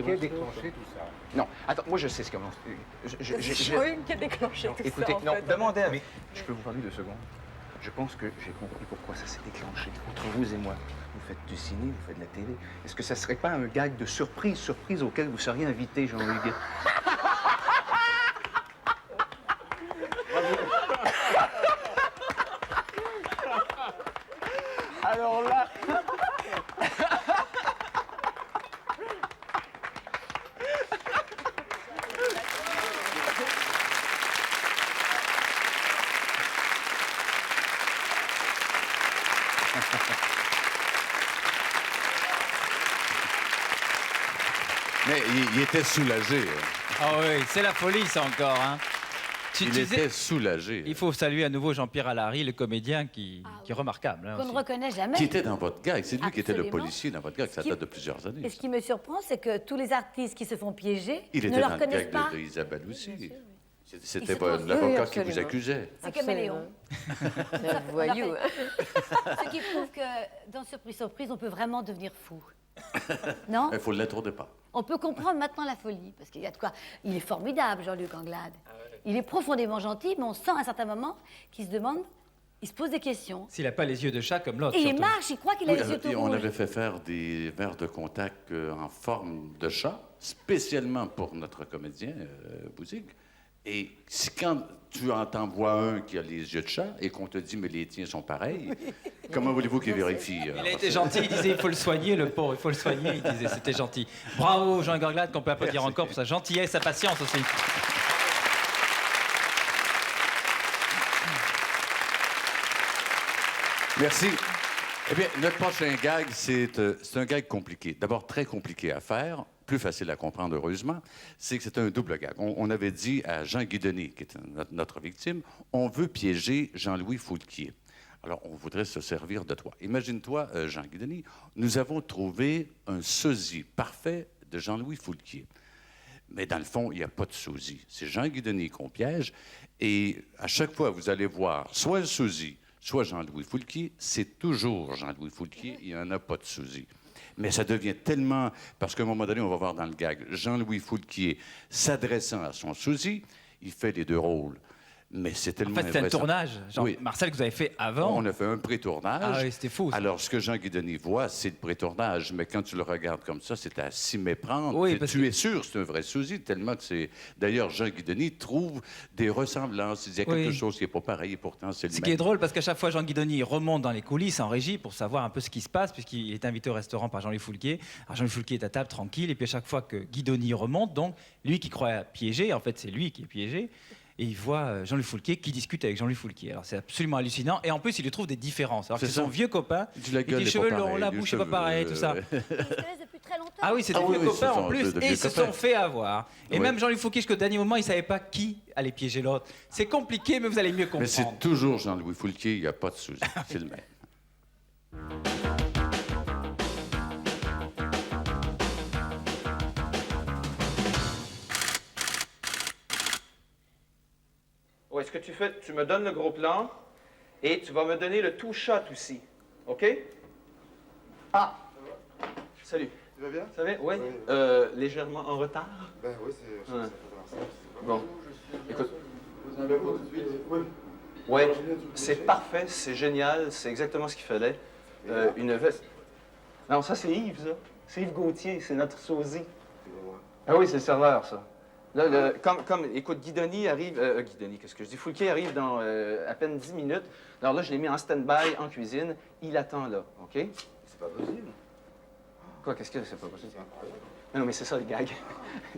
qui a déclenché tout ça? Non, attends, moi je sais ce comment... J'ai qui a déclenché tout ça. Écoutez, non, demandez à... Je peux vous parler 2 secondes? Je pense que j'ai compris pourquoi ça s'est déclenché entre vous et moi. Vous faites du ciné, vous faites de la télé. Est-ce que ça serait pas un gag de surprise auquel vous seriez invité, Jean-Hugues? Alors là... Mais il était soulagé. Ah oui, c'est la folie, ça encore. Hein. Il était soulagé. Il faut saluer à nouveau Jean-Pierre Allary, le comédien qui est remarquable. Hein, Qu'on ne aussi. reconnaît jamais. Qui était dans votre gag. C'est lui qui était le Absolument. policier dans votre gag. Ça date de plusieurs années. Et ce qui me surprend, c'est que tous les artistes qui se font piéger Il ne était le dans le reconnaissent gag pas. d'Isabelle aussi. Il C'était se pas trouve- l'avocat qui vous absolument. accusait. C'est caméléon. Voyou. Ce qui prouve que dans Surprise, Surprise, on peut vraiment devenir fou. Non? Il faut ne l'être pas. On peut comprendre maintenant la folie, parce qu'il y a de quoi. Il est formidable, Jean-Luc Anglade. Il est profondément gentil, mais on sent à un certain moment qu'il se demande, il se pose des questions. S'il n'a pas les yeux de chat comme l'autre. Et il surtout. marche, il croit qu'il a Oui, les yeux tout on rouges. avait fait faire des verres de contact en forme de chat, spécialement pour notre comédien, Bouzik. Et quand tu en vois un qui a les yeux de chat et qu'on te dit, mais les tiens sont pareils, comment voulez-vous qu'il vérifie? Il a été gentil, il disait il faut le soigner, le pauvre, il faut le soigner, il disait c'était gentil. Bravo Jean Anglade, qu'on peut applaudir encore pour sa gentillesse, sa patience aussi. Merci. Eh bien, notre prochain gag, c'est un gag compliqué. D'abord, très compliqué à faire, plus facile à comprendre, heureusement. C'est que c'est un double gag. On avait dit à Jean Guidonné, qui est notre victime, on veut piéger Jean-Louis Foulquier. Alors, on voudrait se servir de toi. Imagine-toi, Jean Guidonné, nous avons trouvé un sosie parfait de Jean-Louis Foulquier. Mais dans le fond, il n'y a pas de sosie. C'est Jean Guidonné qu'on piège. Et à chaque fois, vous allez voir soit le sosie, soit Jean-Louis Foulquier, c'est toujours Jean-Louis Foulquier, il n'y en a pas de sosie. Mais ça devient tellement... Parce qu'à un moment donné, on va voir dans le gag, Jean-Louis Foulquier s'adressant à son sosie, il fait les deux rôles. Mais c'est tellement En fait, c'est un tournage, Oui. Marcel, que vous avez fait avant. On a fait un pré-tournage. Ah oui, c'était fou. Ça. Alors, ce que Jean Guidoni voit, c'est le pré-tournage. Mais quand tu le regardes comme ça, c'est à s'y méprendre. Oui, tu es sûr, c'est un vrai sosie, tellement que c'est... D'ailleurs, Jean Guidoni trouve des ressemblances. Il dit, il y a quelque chose qui n'est pas pareil, et pourtant, c'est le même. Ce qui est drôle, parce qu'à chaque fois, Jean Guidoni remonte dans les coulisses en régie pour savoir un peu ce qui se passe, puisqu'il est invité au restaurant par Jean-Louis Foulquier. Alors, Jean-Louis Foulquier est à table, tranquille, et puis à chaque fois que Guidoni remonte, donc, lui qui croit piéger, en fait, c'est lui qui est piégé. Et il voit Jean-Louis Foulquier qui discute avec Jean-Louis Foulquier. Alors c'est absolument hallucinant. Et en plus, il lui trouve des différences. Alors que c'est son vieux copain. Les cheveux longs, la bouche n'est pas pareille, tout ça. Ils se connaissent depuis très longtemps. Ah oui, c'est des vieux copains en plus. Et ils se sont fait avoir. Et même Jean-Louis Foulquier, jusqu'au dernier moment, il ne savait pas qui allait piéger l'autre. C'est compliqué, mais vous allez mieux comprendre. Mais c'est toujours Jean-Louis Foulquier, il n'y a pas de souci. C'est le même. Ouais, ce que tu fais, tu me donnes le gros plan et tu vas me donner le two-shot aussi. OK? Ah! Salut. Tu vas bien? Ça va? Oui. Légèrement en retard? Ben oui, c'est... Ouais. Bon. Écoute. Vous en avez pas tout de suite? Oui. Oui, c'est parfait, c'est génial, c'est exactement ce qu'il fallait. Une veste. Non, ça c'est Yves, ça. C'est Yves Gauthier, c'est notre sosie. Ah oui, c'est le serveur, ça. Là, écoute, Guidoni arrive... Guidoni, qu'est-ce que je dis? Foulquier arrive dans à peine 10 minutes. Alors là, je l'ai mis en stand-by en cuisine. Il attend là, OK? C'est pas possible. Quoi, qu'est-ce que c'est pas possible? Non, mais c'est ça, le gag.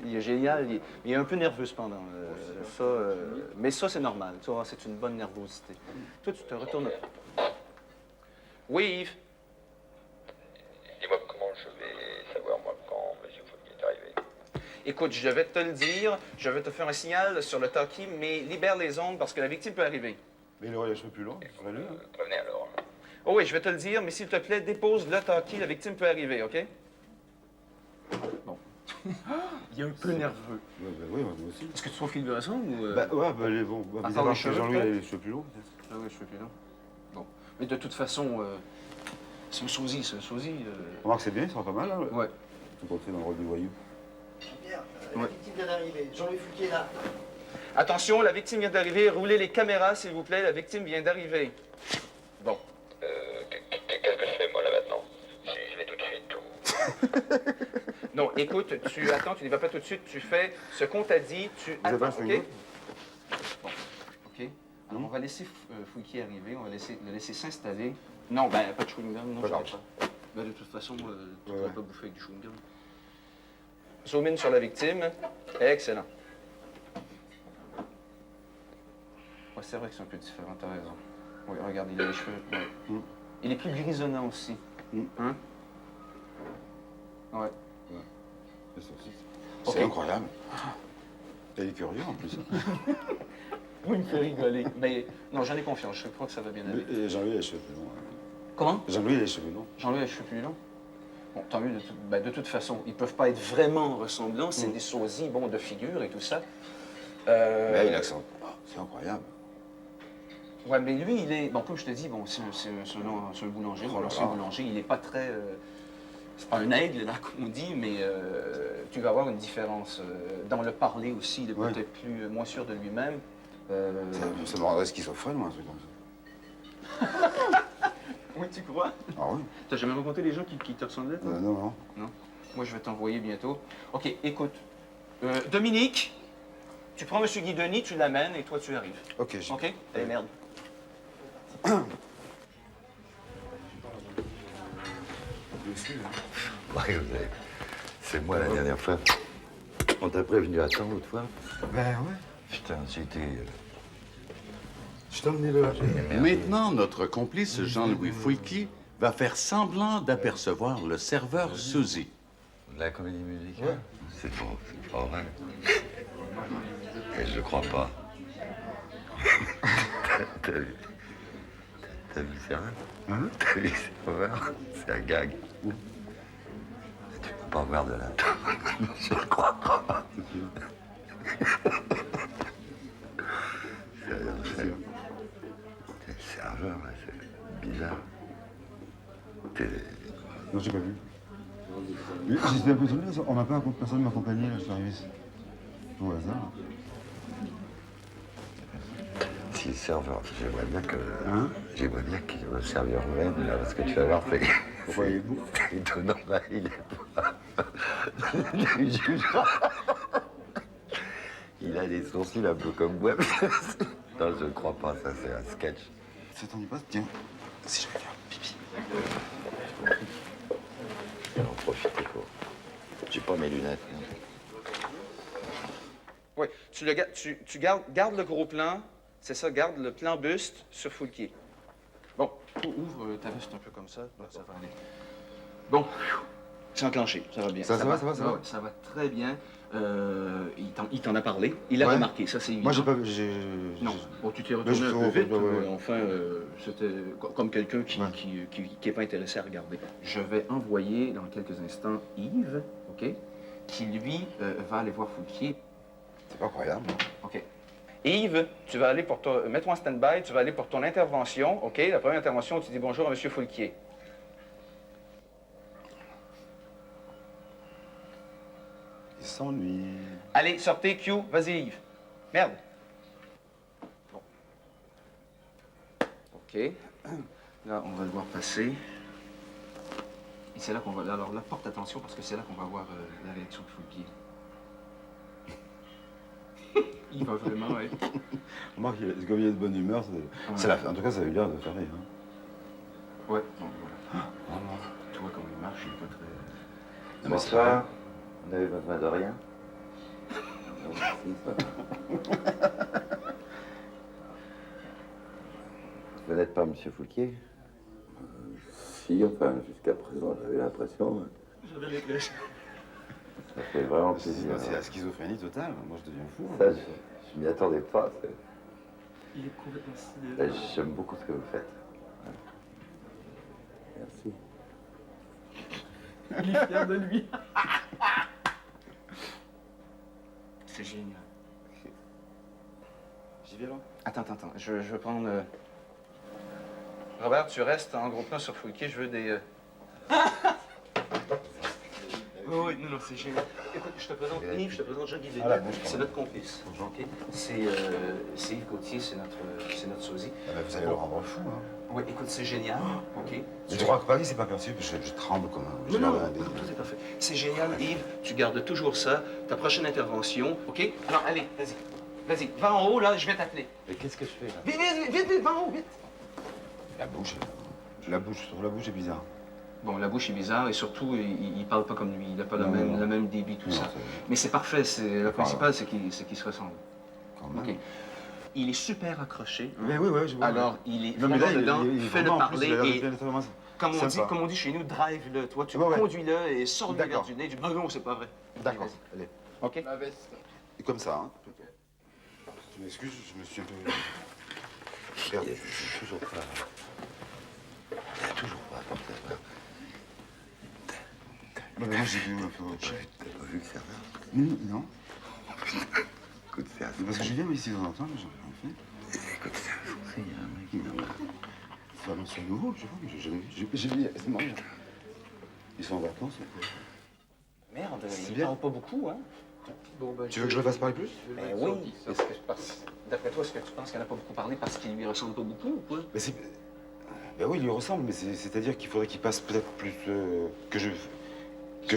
Il est génial. Il est un peu nerveux, cependant. Mais ça, c'est normal. Tu vois, c'est une bonne nervosité. Toi, tu te retournes... Oui, Yves? Dis-moi comment je vais savoir, moi, quand M. Foulquier est arrivé. Écoute, je vais te le dire, je vais te faire un signal sur le talkie, mais libère les ondes parce que la victime peut arriver. Mais il aurait les cheveux plus longs, ce serait lui, hein? Prévenez alors. Oh oui, je vais te le dire, mais s'il te plaît, dépose le talkie, la victime peut arriver, OK? Bon. Il est un peu nerveux. Ouais, ben oui, moi aussi. Est-ce que tu trouves qu'il lui ressemble ou... Bah ouais, ben les bons. À Bah, part les que cheveux, Jean-Louis a peut-être? les cheveux plus longs, peut-être. Ah oui, les cheveux plus longs. Bon. Mais de toute façon, c'est un sosie, c'est un sosie. Remarque, c'est bien, ils sont pas mal, là. Ouais. Tout compris dans le rôle du voyou. Jean-Pierre, la victime vient d'arriver. Jean-Louis Foulquier est là. Attention, la victime vient d'arriver. Roulez les caméras, s'il vous plaît. La victime vient d'arriver. Bon. Qu'est-ce que je fais, moi, là, maintenant? Je vais tout de suite, tout. Non, écoute, tu attends, tu n'y vas pas tout de suite. Tu fais ce qu'on t'a dit, tu attends, OK? Bon, OK. Alors, on va laisser Foulquier arriver. On va le laisser s'installer. Non, ben, pas de chewing-gum. Non, je pas. Ben, de toute façon, tu ne pourras pas bouffer avec du chewing-gum. Zoom in sur la victime. Excellent. Ouais, c'est vrai que c'est un peu différent, t'as raison. Oui, regarde, il a les cheveux. Ouais. Il est plus grisonnant aussi. Hein? Ouais. C'est incroyable. Il est curieux, en plus. Oui, il me fait rigoler. Mais non, j'en ai confiance. Je crois que ça va bien aller. Et Jean-Louis a les cheveux plus longs. Comment? Jean-Louis a les cheveux longs. Jean-Louis a les cheveux plus longs? Bon, tant mieux. De toute façon, ils peuvent pas être vraiment ressemblants. C'est des sosies, bon, de figure et tout ça. Mais il a l'accent. C'est incroyable. Ouais, mais lui, il est... Bon, comme je te dis, bon, c'est un boulanger. Bon, c'est un boulanger. Il n'est pas très... c'est pas un aigle, là, qu'on dit, mais tu vas avoir une différence. Dans le parler aussi, il est peut-être moins sûr de lui-même. Ça me rendrait schizophrène, moi, un truc comme ça. Oui, tu crois? Ah oui. T'as jamais rencontré des gens qui te ressemblaient, toi? Non. Non? Moi, je vais t'envoyer bientôt. OK, écoute. Dominique, tu prends M. Guidoni, tu l'amènes et toi, tu arrives. OK, OK? Allez, merde. C'est moi la dernière fois. On t'a prévenu à temps l'autre fois? Ben ouais. Putain, c'était... Je t'ai emmené là. Maintenant, notre complice Jean-Louis Foulquier va faire semblant d'apercevoir le serveur sosie. La comédie musicale? Ouais. C'est pas vrai. Et je crois pas. T'as vu? T'as vu ça? Hein? T'as vu serveur? C'est un gag. Tu peux pas voir de là. Je crois pas. T'es serveur, là, c'est bizarre. Non, j'ai pas vu. J'étais un peu étonné, personne ne m'accompagnait, là, je suis arrivé au hasard. Si le serveur, j'aimerais bien que le serveur vienne, là, parce que tu vas voir, c'est... Pourquoi il est beau? Étonnant, là, il est pas... Il a des sourcils un peu comme moi. Non, je ne crois pas, ça c'est un sketch. Ça t'en dit pas? Tiens, si je vais faire pipi. Je vais en profiter, quoi. J'ai pas mes lunettes. Oui, tu gardes le gros plan, c'est ça, garde le plan buste sur Foulquier. Bon, ouvre ta veste un peu comme ça, là, ça va aller. Bon, c'est enclenché, ça va bien. Ça va? Ouais, ça va très bien. Il t'en a parlé, il a remarqué, ça c'est évident. Moi j'ai pas... Non, bon, tu t'es retourné un peu vite, enfin, c'était comme quelqu'un qui n'est pas intéressé à regarder. Je vais envoyer dans quelques instants Yves, OK, qui lui va aller voir Foulquier. C'est pas croyable. OK. Yves, tu vas aller pour ton... Mets-toi en stand-by, tu vas aller pour ton intervention, OK? La première intervention, tu dis bonjour à M. Foulquier. Il s'ennuie. Allez, sortez, Q, vas-y, Yves. Merde. Bon. OK. Là, on va le voir passer. Et c'est là qu'on va... Alors là, porte attention, parce que c'est là qu'on va voir la réaction de Foulquier. Il va vraiment être... Remarque, comme il est de bonne humeur, c'est la fin. En tout cas, ça a eu l'air de faire rire. Hein. Ouais, bon, voilà. Tu vois comment il marche, il est pas très... Bonsoir. Vous n'avez besoin de rien? Vous n'êtes pas M. Foulquier? Si, enfin, jusqu'à présent, j'avais l'impression. J'avais l'impression. Ça fait vraiment plaisir. C'est la schizophrénie totale. Moi, je deviens fou. Ça, je m'y attendais pas. Il est complètement sidéré. J'aime beaucoup ce que vous faites. Merci. Il est fier de lui. C'est génial. J'y vais là? Attends. Je vais prendre... Robert, tu restes en gros plan sur Foulquier. Je veux des... Oui, non, c'est génial. Écoute, je te présente Yves, je te présente Jean-Guy Villeneuve. C'est notre complice. Okay? C'est Yves Gauthier, c'est notre sosie. Ah ben, vous allez le rendre fou, hein. Oui, écoute, c'est génial. OK. Je crois que Paris, c'est pas perçu, parce que je tremble comme un... Non, tout est parfait. C'est génial, Yves. Tu gardes toujours ça. Ta prochaine intervention, OK? Alors, allez, vas-y, va en haut, là, je vais t'appeler. Mais qu'est-ce que je fais, là? Vite, va en haut, vite. La bouche est bizarre. Bon, la bouche est bizarre et surtout, il parle pas comme lui. Il n'a pas le même débit, tout ça. Mais c'est parfait. Le principal, c'est qu'il se ressemble. Quand même. OK. Il est super accroché. Mais oui, je vois. Alors, il est vraiment dedans. Fais-le parler et, comme on dit chez nous, drive-le. Toi, tu conduis-le et sors-le vers du nez. Non, c'est pas vrai. D'accord, allez. OK. Ma veste. Et comme ça, hein. Je m'excuse, je me suis un peu... Regardez, c'est toujours pas... Il a toujours pas apporté la main. Mais moi, j'ai vu un peu... T'as pas vu le serveur? Non. Écoute, c'est assez... Parce que je viens ici de temps en temps, mais j'en ai rien fait. Écoute, c'est un français, il y a un mec qui m'a... C'est nouveau, je sais pas, mais j'ai jamais vu. J'ai vu, c'est marrant. Ils sont en vacances. Merde, il parle pas beaucoup, hein? Bon, ben, tu veux que je le fasse parler plus? Oui. D'après toi, est-ce que tu penses qu'elle n'a pas beaucoup parlé parce qu'il lui ressemble pas beaucoup ou quoi? Ben oui, il lui ressemble, mais c'est-à-dire qu'il faudrait qu'il passe peut-être plus... que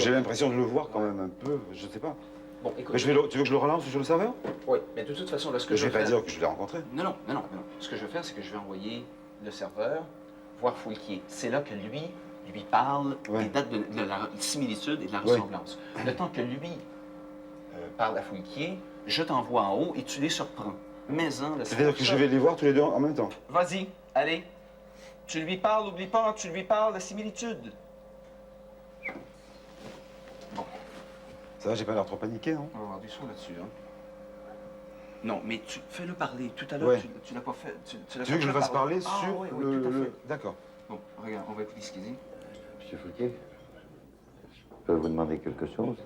j'ai l'impression de le voir quand même un peu, je sais pas. Bon, écoute... Mais tu veux que je le relance sur le serveur? Oui, mais de toute façon, là, ce que je vais pas dire que je l'ai rencontré. Non. Ce que je vais faire, c'est que je vais envoyer le serveur voir Foulquier. C'est là que lui parle des dates de la similitude et de la ressemblance. Le temps que lui parle à Foulquier, je t'envoie en haut et tu les surprends. Mais-en, c'est-à-dire que je vais les voir tous les deux en même temps? Vas-y, allez. Tu lui parles, n'oublie pas, tu lui parles la similitude. Bon. Ça va, j'ai pas l'air trop paniqué, non? On va avoir du son là-dessus, hein. Non, mais fais-le parler. Tout à l'heure, tu l'as pas fait. Tu veux que je le fasse parler sur le... D'accord. Bon, regarde, on va écouter ce qu'il dit. Monsieur Foulquier, je peux vous demander quelque chose?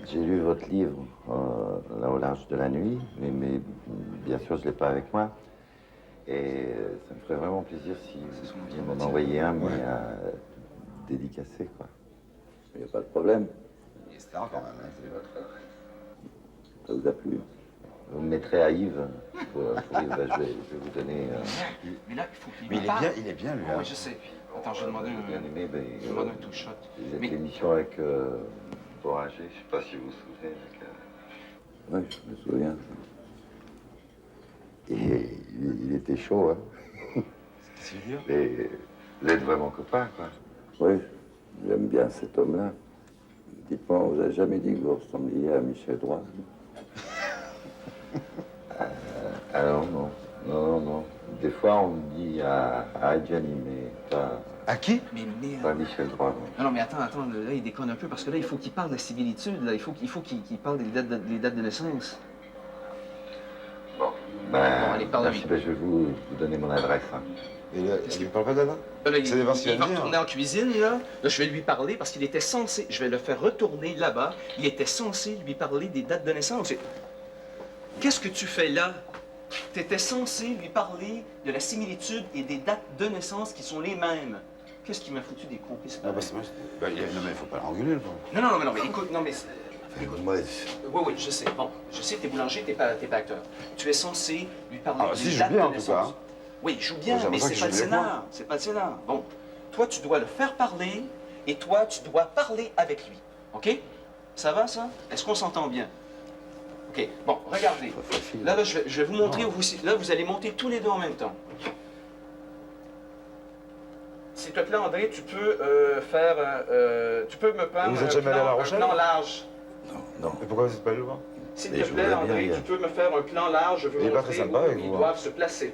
J'ai lu votre livre, Là au large de la nuit, mais bien sûr, je ne l'ai pas avec moi. Et ça me ferait vraiment plaisir si vous pouviez m'en envoyer un, mais dédicacé, quoi. Il n'y a pas de problème. Il est star quand même. Hein, ça vous a plu? Vous me mettrez à Yves. Pour Yves, je vais vous donner... Mais là, il faut qu'il Mais il est bien, lui. Oui, je sais. Attends, je vais demander un two-shot. Vous êtes l'émission avec Boranger, je ne sais pas si vous vous souvenez. Oui, je me souviens. Et il était chaud, hein. C'est bien. Et vous êtes vraiment copains, quoi. Oui, j'aime bien cet homme-là. Dites-moi, on vous a jamais dit que vous ressembliez à Michel Droit? Alors, non. Non. Des fois, on me dit à Adjani, mais pas... À qui? Mais merde. Pas Michel Droit, non. Non, mais attends, là, il déconne un peu, parce que là, il faut qu'il parle de la similitude, là. Il faut qu'il parle des dates de naissance. Bon, ben, allez, parle merci, ben, je vais vous donner mon adresse. Hein. Et là, il ne parle pas de là? Il va retourner en cuisine, là. Là, je vais lui parler, parce qu'il était censé... Je vais le faire retourner là-bas. Il était censé lui parler des dates de naissance. Qu'est-ce que tu fais là? Tu étais censé lui parler de la similitude et des dates de naissance qui sont les mêmes. Qu'est-ce qui m'a foutu des complices? Ah, bah, c'est moi. Non, mais il faut pas l'engueuler, le pauvre. Non, mais écoute, non, mais... Écoute, oui, je sais. Bon, je sais que t'es boulanger, t'es pas acteur. Tu es censé lui parler des dates de naissance. Oui, il joue bien, mais c'est pas le scénar. C'est pas le scénar. Bon, toi, tu dois le faire parler et toi, tu dois parler avec lui. OK? Ça va, ça? Est-ce qu'on s'entend bien? OK. Bon, regardez. Là, je vais vous montrer où vous allez monter tous les deux en même temps. S'il te plaît, André, tu peux tu peux me peindre vous êtes jamais allé à La Rochelle? un plan large. Non. Et pourquoi vous n'êtes pas allé le voir? S'il te plaît, André, tu peux me faire un plan large, je veux Il est pas très montrer sympa où avec ils vous, doivent se placer.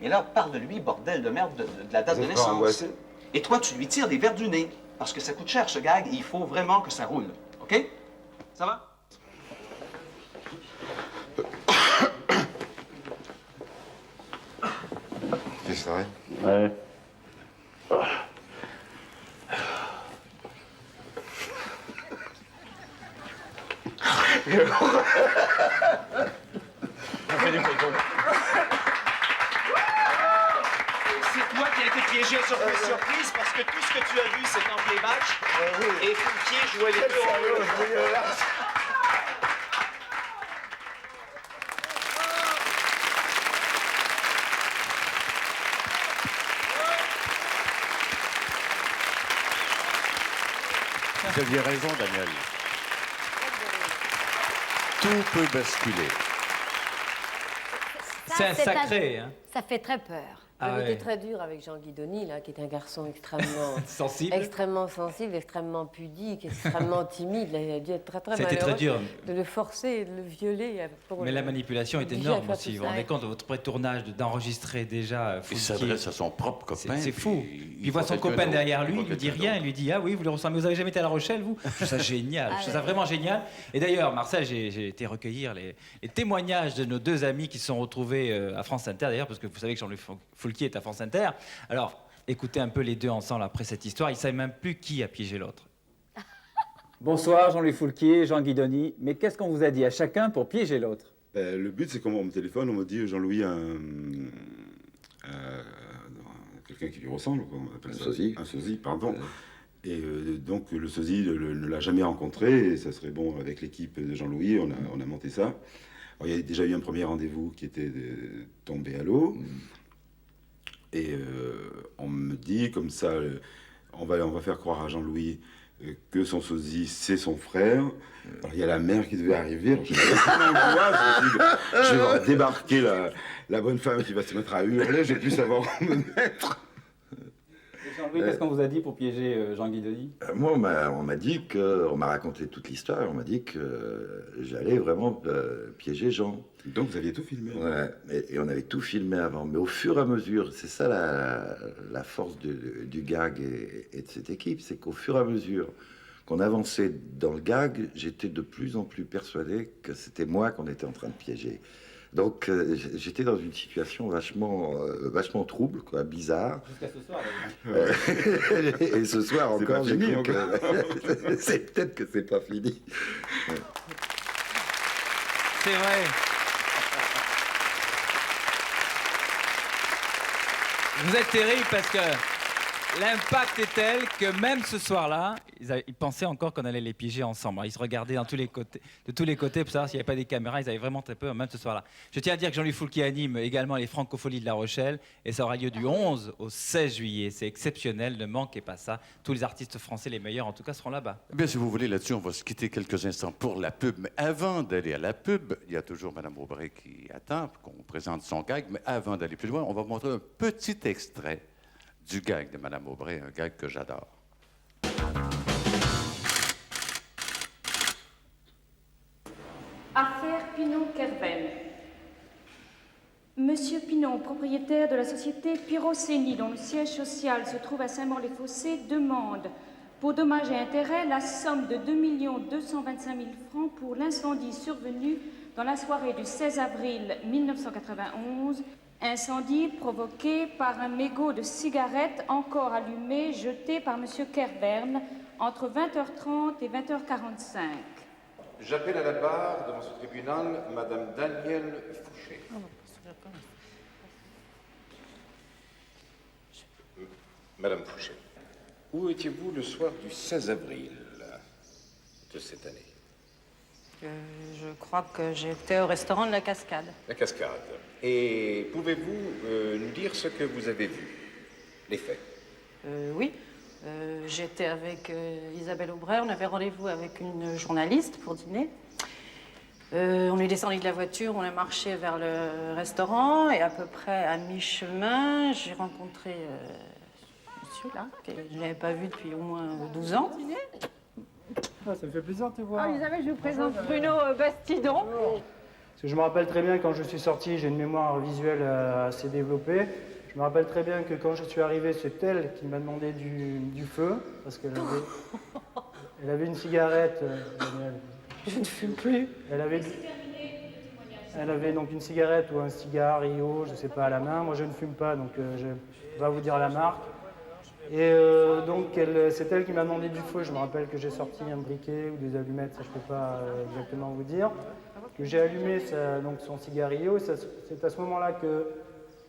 Et là, parle de lui, bordel de merde, de la date de Vous êtes pas naissance. angoissé? Et toi, tu lui tires des verres du nez, parce que ça coûte cher, ce gag, et il faut vraiment que ça roule. OK? Ça va? Qu'est-ce que ça arrive? Ouais. On fait des photos. C'est toi qui as été piégé surprise parce que tout ce que tu as vu, c'est en playback. Et Foulquier jouait les deux en haut. Vous aviez raison, Daniel. Tout peut basculer. C'est un sacré, hein. Ça fait très peur. J'avais été très dur avec Jean Guidoni, là, qui est un garçon extrêmement sensible, extrêmement pudique, extrêmement timide. Il a dû être très C'était malheureux très dur. de le forcer et de le violer. Mais la manipulation est énorme aussi. Vous vous rendez compte de votre pré-tournage, d'enregistrer déjà Il s'adresse à son propre copain. C'est fou. Puis il voit son copain derrière lui, il lui dit rien, il lui dit « Ah oui, vous le ressemblez, vous avez jamais été à La Rochelle, vous ?» Je trouve ça génial, je trouve ça vraiment génial. Et d'ailleurs, Marcel, j'ai été recueillir les témoignages de nos deux amis qui se sont retrouvés à France Inter, d'ailleurs, parce que vous savez que Jean-Louis Foulquier est à France Inter. Alors, écoutez un peu les deux ensemble après cette histoire. Ils ne savent même plus qui a piégé l'autre. Bonsoir, Jean-Louis Foulquier, Jean Guidoni. Mais qu'est-ce qu'on vous a dit à chacun pour piéger l'autre? Le but, c'est qu'on me téléphone, on me dit Jean-Louis a quelqu'un qui lui ressemble, quoi. On appelle ça sosie. Un sosie, pardon. Et donc, le sosie ne l'a jamais rencontré, et ça serait bon avec l'équipe de Jean-Louis, on a monté ça. Alors, il y a déjà eu un premier rendez-vous qui était tombé à l'eau. Et on me dit, comme ça, on va faire croire à Jean-Louis que son sosie, c'est son frère. Alors, il y a la mère qui devait arriver. Alors, je vais débarquer la bonne femme qui va se mettre à hurler. Je vais plus savoir où me mettre. Jean-Louis, qu'est-ce qu'on vous a dit pour piéger Jean Guidoni? Moi, on m'a dit que... On m'a raconté toute l'histoire. On m'a dit que j'allais vraiment piéger Jean. Donc, vous aviez tout filmé? Ouais, et on avait tout filmé avant. Mais au fur et à mesure, c'est ça la force du gag et de cette équipe, c'est qu'au fur et à mesure qu'on avançait dans le gag, j'étais de plus en plus persuadé que c'était moi qu'on était en train de piéger. Donc, j'étais dans une situation vachement trouble, quoi, bizarre. Jusqu'à ce soir, d'ailleurs. Et ce soir encore, j'ai fini, cru que... c'est peut-être que c'est pas fini. Ouais. C'est vrai. Vous êtes terrible parce que l'impact est tel que même ce soir-là, ils pensaient encore qu'on allait les piéger ensemble. Alors, ils se regardaient de tous les côtés pour savoir s'il n'y avait pas des caméras. Ils avaient vraiment très peur, même ce soir-là. Je tiens à dire que Jean-Louis Foulquier anime également les Francopholies de La Rochelle et ça aura lieu du 11 au 16 juillet. C'est exceptionnel, ne manquez pas ça. Tous les artistes français, les meilleurs en tout cas, seront là-bas. Eh bien, si vous voulez, là-dessus, on va se quitter quelques instants pour la pub. Mais avant d'aller à la pub, il y a toujours Mme Aubray qui attend qu'on présente son gag. Mais avant d'aller plus loin, on va vous montrer un petit extrait du gag de Mme Aubray, un gag que j'adore. Affaire Pinon-Kerven. Monsieur Pinon, propriétaire de la société Pyrocénie, dont le siège social se trouve à Saint-Maur-les-Fossés, demande pour dommages et intérêts la somme de 2 225 000 francs pour l'incendie survenu dans la soirée du 16 avril 1991. Incendie provoqué par un mégot de cigarette encore allumé jeté par monsieur Kervern entre 20h30 et 20h45. J'appelle à la barre devant ce tribunal Madame Danielle Fouché. Madame Fouché, où étiez-vous le soir du 16 avril de cette année? Je crois que j'étais au restaurant de la Cascade. La Cascade. Et pouvez-vous nous dire ce que vous avez vu? Les faits? Oui. J'étais avec Isabelle Aubray. On avait rendez-vous avec une journaliste pour dîner. On est descendu de la voiture, on a marché vers le restaurant et à peu près à mi-chemin, j'ai rencontré monsieur là, que je n'avais pas vu depuis au moins 12 ans. Ah, ça me fait plaisir de te voir. Ah, Isabelle, je vous présente Bruno Bastidon. Parce que je me rappelle très bien quand je suis sorti, j'ai une mémoire visuelle assez développée. Je me rappelle très bien que quand je suis arrivé, c'est elle qui m'a demandé du feu, parce qu'elle avait une cigarette. Je ne fume plus. Elle avait donc une cigarette ou un cigario, je ne sais pas, à la main. Moi, je ne fume pas, donc je ne vais pas vous dire la marque. Et donc, c'est elle qui m'a demandé du feu. Je me rappelle que j'ai sorti un briquet ou des allumettes, ça je ne peux pas exactement vous dire. Que j'ai allumé donc son cigario. C'est à ce moment-là que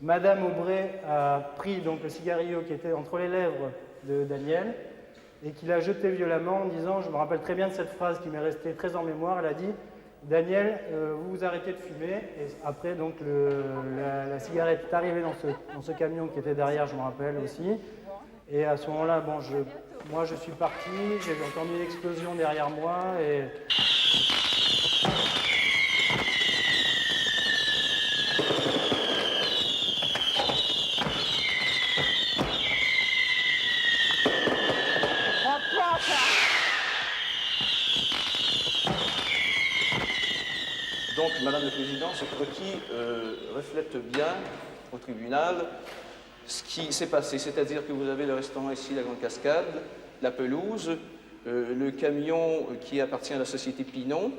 Madame Aubray a pris donc le cigario qui était entre les lèvres de Daniel et qu'il a jeté violemment en disant, je me rappelle très bien de cette phrase qui m'est restée très en mémoire, elle a dit « Daniel, vous arrêtez de fumer » et après donc la cigarette est arrivée dans ce camion qui était derrière, je me rappelle aussi. Et à ce moment-là, bon, moi je suis parti, j'ai entendu une explosion derrière moi et... Donc, Madame la Présidente, ce requis reflète bien au tribunal ce qui s'est passé, c'est-à-dire que vous avez le restaurant ici, la Grande Cascade, la pelouse, le camion qui appartient à la société Pinon.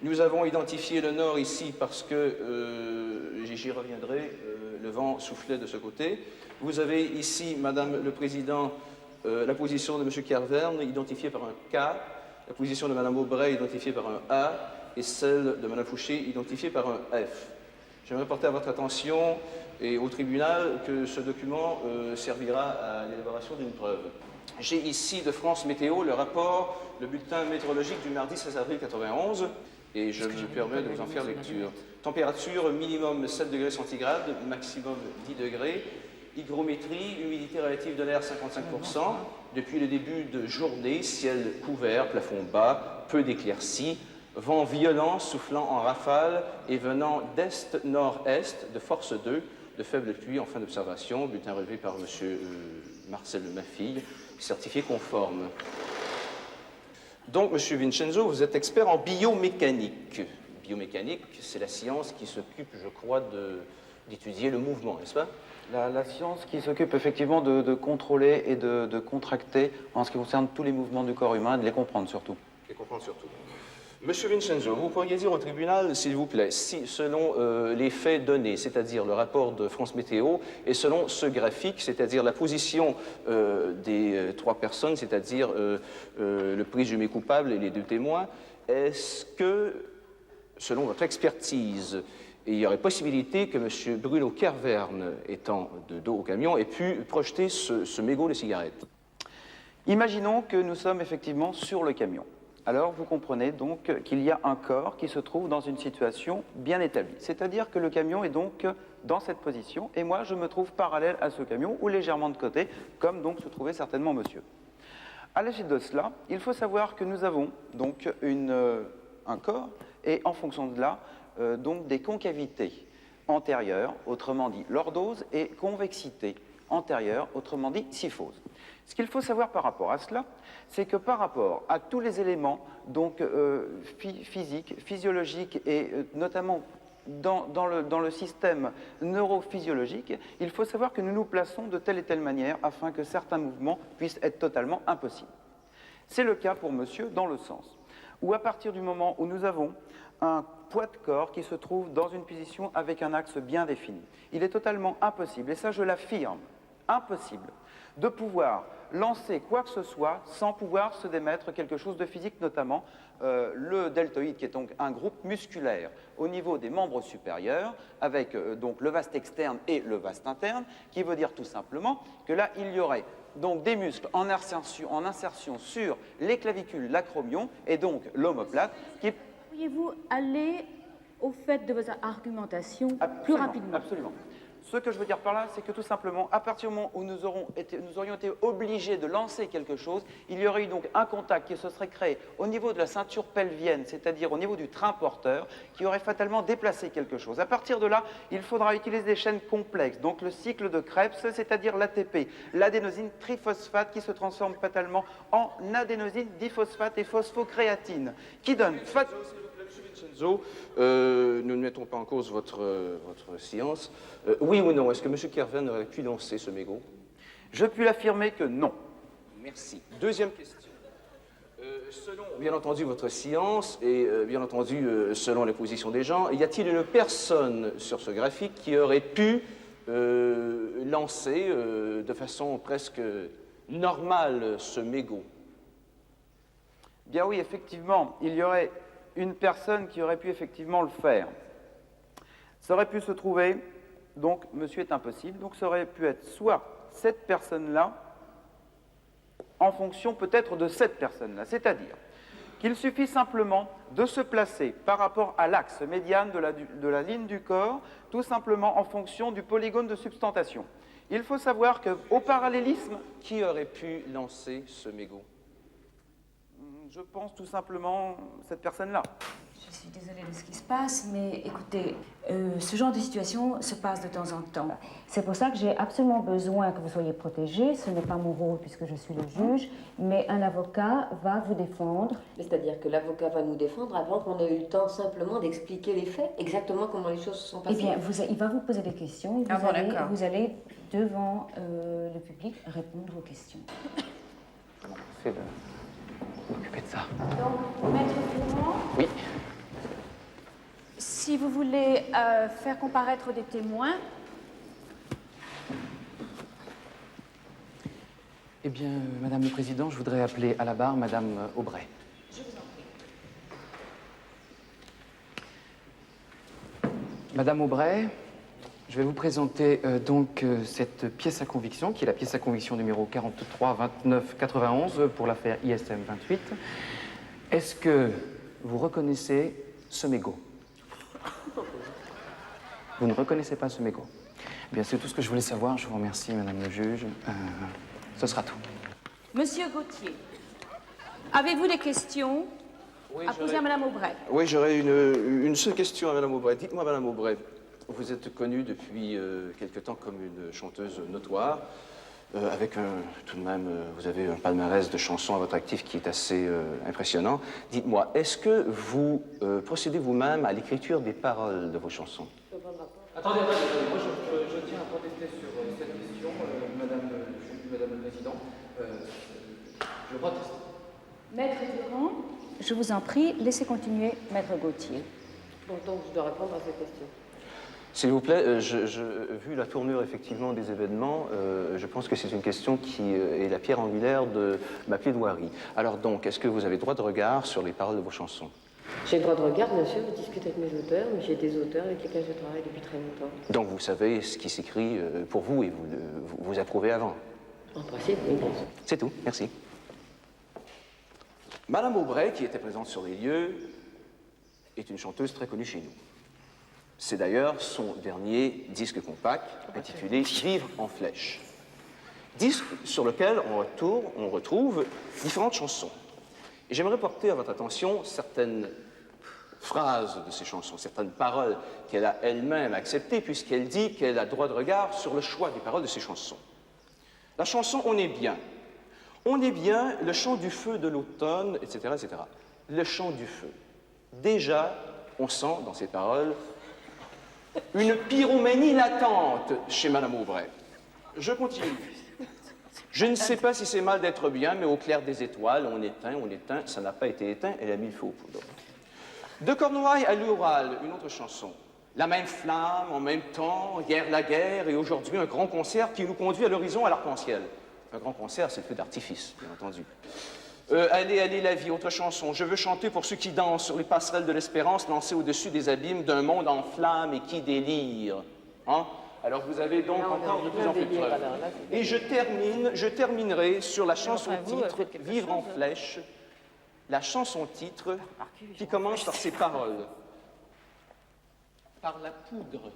Nous avons identifié le nord ici parce que, j'y reviendrai, le vent soufflait de ce côté. Vous avez ici, Madame le Président, la position de M. Kervern, identifiée par un K, la position de Madame Aubray, identifiée par un A, et celle de Madame Fouché, identifiée par un F. J'aimerais porter à votre attention et au tribunal que ce document servira à l'élaboration d'une preuve. J'ai ici de France Météo le rapport, le bulletin météorologique du mardi 16 avril 91, et je me permets de vous en faire lecture. Température minimum 7 degrés centigrades, maximum 10 degrés. Hygrométrie, humidité relative de l'air 55%. Depuis le début de journée, ciel couvert, plafond bas, peu d'éclaircies. Vent violent soufflant en rafale et venant d'est-nord-est de force 2, de faible pluie en fin d'observation, bulletin relevé par M. Marcel Mafille, certifié conforme. Donc, M. Vincenzo, vous êtes expert en biomécanique. Biomécanique, c'est la science qui s'occupe, je crois, d'étudier le mouvement, n'est-ce pas? La science qui s'occupe effectivement de contrôler et de contracter en ce qui concerne tous les mouvements du corps humain, de les comprendre surtout. Les comprendre surtout. Monsieur Vincenzo, vous pourriez dire au tribunal, s'il vous plaît, si selon les faits donnés, c'est-à-dire le rapport de France Météo, et selon ce graphique, c'est-à-dire la position des trois personnes, c'est-à-dire le présumé coupable et les deux témoins, est-ce que, selon votre expertise Et il y aurait possibilité que M. Bruno Kervern, étant de dos au camion, ait pu projeter ce mégot de cigarette. Imaginons que nous sommes effectivement sur le camion. Alors, vous comprenez donc qu'il y a un corps qui se trouve dans une situation bien établie. C'est-à-dire que le camion est donc dans cette position, et moi, je me trouve parallèle à ce camion, ou légèrement de côté, comme donc se trouvait certainement monsieur. À la suite de cela, il faut savoir que nous avons donc un corps, et en fonction de là, donc des concavités antérieures, autrement dit lordose, et convexité antérieure, autrement dit syphose. Ce qu'il faut savoir par rapport à cela, c'est que par rapport à tous les éléments donc, physiques, physiologiques et notamment dans le système neurophysiologique, il faut savoir que nous nous plaçons de telle et telle manière afin que certains mouvements puissent être totalement impossibles. C'est le cas pour monsieur dans le sens où à partir du moment où nous avons un poids de corps qui se trouve dans une position avec un axe bien défini, il est totalement impossible, et ça je l'affirme, impossible de pouvoir lancer quoi que ce soit sans pouvoir se démettre quelque chose de physique, notamment le deltoïde, qui est donc un groupe musculaire au niveau des membres supérieurs, avec donc le vaste externe et le vaste interne, qui veut dire tout simplement que là, il y aurait donc des muscles en insertion sur les clavicules, l'acromion, et donc l'omoplate, qui... Pourriez-vous aller au fait de votre argumentation plus rapidement? Absolument. Ce que je veux dire par là, c'est que tout simplement, à partir du moment où nous aurions été obligés de lancer quelque chose, il y aurait eu donc un contact qui se serait créé au niveau de la ceinture pelvienne, c'est-à-dire au niveau du train porteur, qui aurait fatalement déplacé quelque chose. À partir de là, il faudra utiliser des chaînes complexes, donc le cycle de Krebs, c'est-à-dire l'ATP, l'adénosine triphosphate, qui se transforme fatalement en adénosine diphosphate et phosphocréatine, qui donne... Nous ne mettons pas en cause votre science. Oui ou non, est-ce que M. Kervern aurait pu lancer ce mégot? Je puis l'affirmer que non. Merci. Deuxième question. Selon, bien entendu, votre science et, bien entendu, selon les positions des gens, y a-t-il une personne sur ce graphique qui aurait pu lancer de façon presque normale ce mégot? Bien oui, effectivement, il y aurait une personne qui aurait pu effectivement le faire. Ça aurait pu se trouver, donc monsieur est impossible, donc ça aurait pu être soit cette personne-là, en fonction peut-être de cette personne-là, c'est-à-dire qu'il suffit simplement de se placer par rapport à l'axe médiane de la ligne du corps, tout simplement en fonction du polygone de substantation. Il faut savoir qu'au parallélisme... Qui aurait pu lancer ce mégot? Je pense tout simplement cette personne-là. Je suis désolée de ce qui se passe, mais écoutez, ce genre de situation se passe de temps en temps. C'est pour ça que j'ai absolument besoin que vous soyez protégés. Ce n'est pas mon rôle puisque je suis le juge, mais un avocat va vous défendre. C'est-à-dire que l'avocat va nous défendre avant qu'on ait eu le temps simplement d'expliquer les faits, exactement comment les choses se sont passées. Eh bien, il va vous poser des questions et vous allez devant le public répondre aux questions. C'est de m'occuper de ça. Donc, Maître Durand, oui. Si vous voulez faire comparaître des témoins... Eh bien, Madame le Président, je voudrais appeler à la barre Madame Aubray. Je vous en prie. Madame Aubray, je vais vous présenter donc cette pièce à conviction, qui est la pièce à conviction numéro 43-29-91 pour l'affaire ISM 28. Est-ce que vous reconnaissez ce mégot? Vous ne reconnaissez pas ce mégot? Eh bien, c'est tout ce que je voulais savoir. Je vous remercie, Madame le juge. Ce sera tout. Monsieur Gauthier, avez-vous des questions à poser à Madame Aubray? Oui, j'aurais une seule question à Madame Aubray. Dites-moi, Madame Aubray, vous êtes connue depuis quelque temps comme une chanteuse notoire, avec tout de même, vous avez un palmarès de chansons à votre actif qui est assez impressionnant. Dites-moi, est-ce que vous procédez vous-même à l'écriture des paroles de vos chansons? Attendez, moi je tiens à protester sur cette question, Madame le Président. Je proteste. Maître Durand, je vous en prie, laissez continuer Maître Gauthier. Donc je dois répondre à cette question. S'il vous plaît, vu la tournure effectivement des événements, je pense que c'est une question qui est la pierre angulaire de ma plaidoirie. Alors donc, est-ce que vous avez droit de regard sur les paroles de vos chansons? J'ai le droit de regard, bien sûr, je discute avec mes auteurs, mais j'ai des auteurs avec lesquels je travaille depuis très longtemps. Donc vous savez ce qui s'écrit pour vous et vous approuvez avant? En principe, oui, bien sûr. C'est tout, merci. Madame Aubray, qui était présente sur les lieux, est une chanteuse très connue chez nous. C'est d'ailleurs son dernier disque compact, intitulé Vivre en flèche. Disque sur lequel on retrouve différentes chansons. Et j'aimerais porter à votre attention certaines phrases de ces chansons, certaines paroles qu'elle a elle-même acceptées, puisqu'elle dit qu'elle a droit de regard sur le choix des paroles de ses chansons. La chanson « On est bien ». On est bien, le chant du feu de l'automne, etc., etc. Le chant du feu. Déjà, on sent dans ces paroles une pyromanie latente chez Madame Aubray. Je continue. Je ne sais pas si c'est mal d'être bien, mais au clair des étoiles, on éteint, ça n'a pas été éteint, elle a mis le feu aux poudres. De Cornouailles à l'Oural, une autre chanson. La même flamme, en même temps, hier la guerre, et aujourd'hui un grand concert qui nous conduit à l'horizon à l'arc-en-ciel. Un grand concert, c'est le feu d'artifice, bien entendu. Allez, allez, la vie, autre chanson. Je veux chanter pour ceux qui dansent sur les passerelles de l'espérance, lancés au-dessus des abîmes d'un monde en flammes et qui délire. Hein? Alors vous avez donc encore de plus en plus de preuves. Et je terminerai sur la chanson-titre, Vivre en flèche, la chanson-titre qui commence par ces paroles. Par la poudre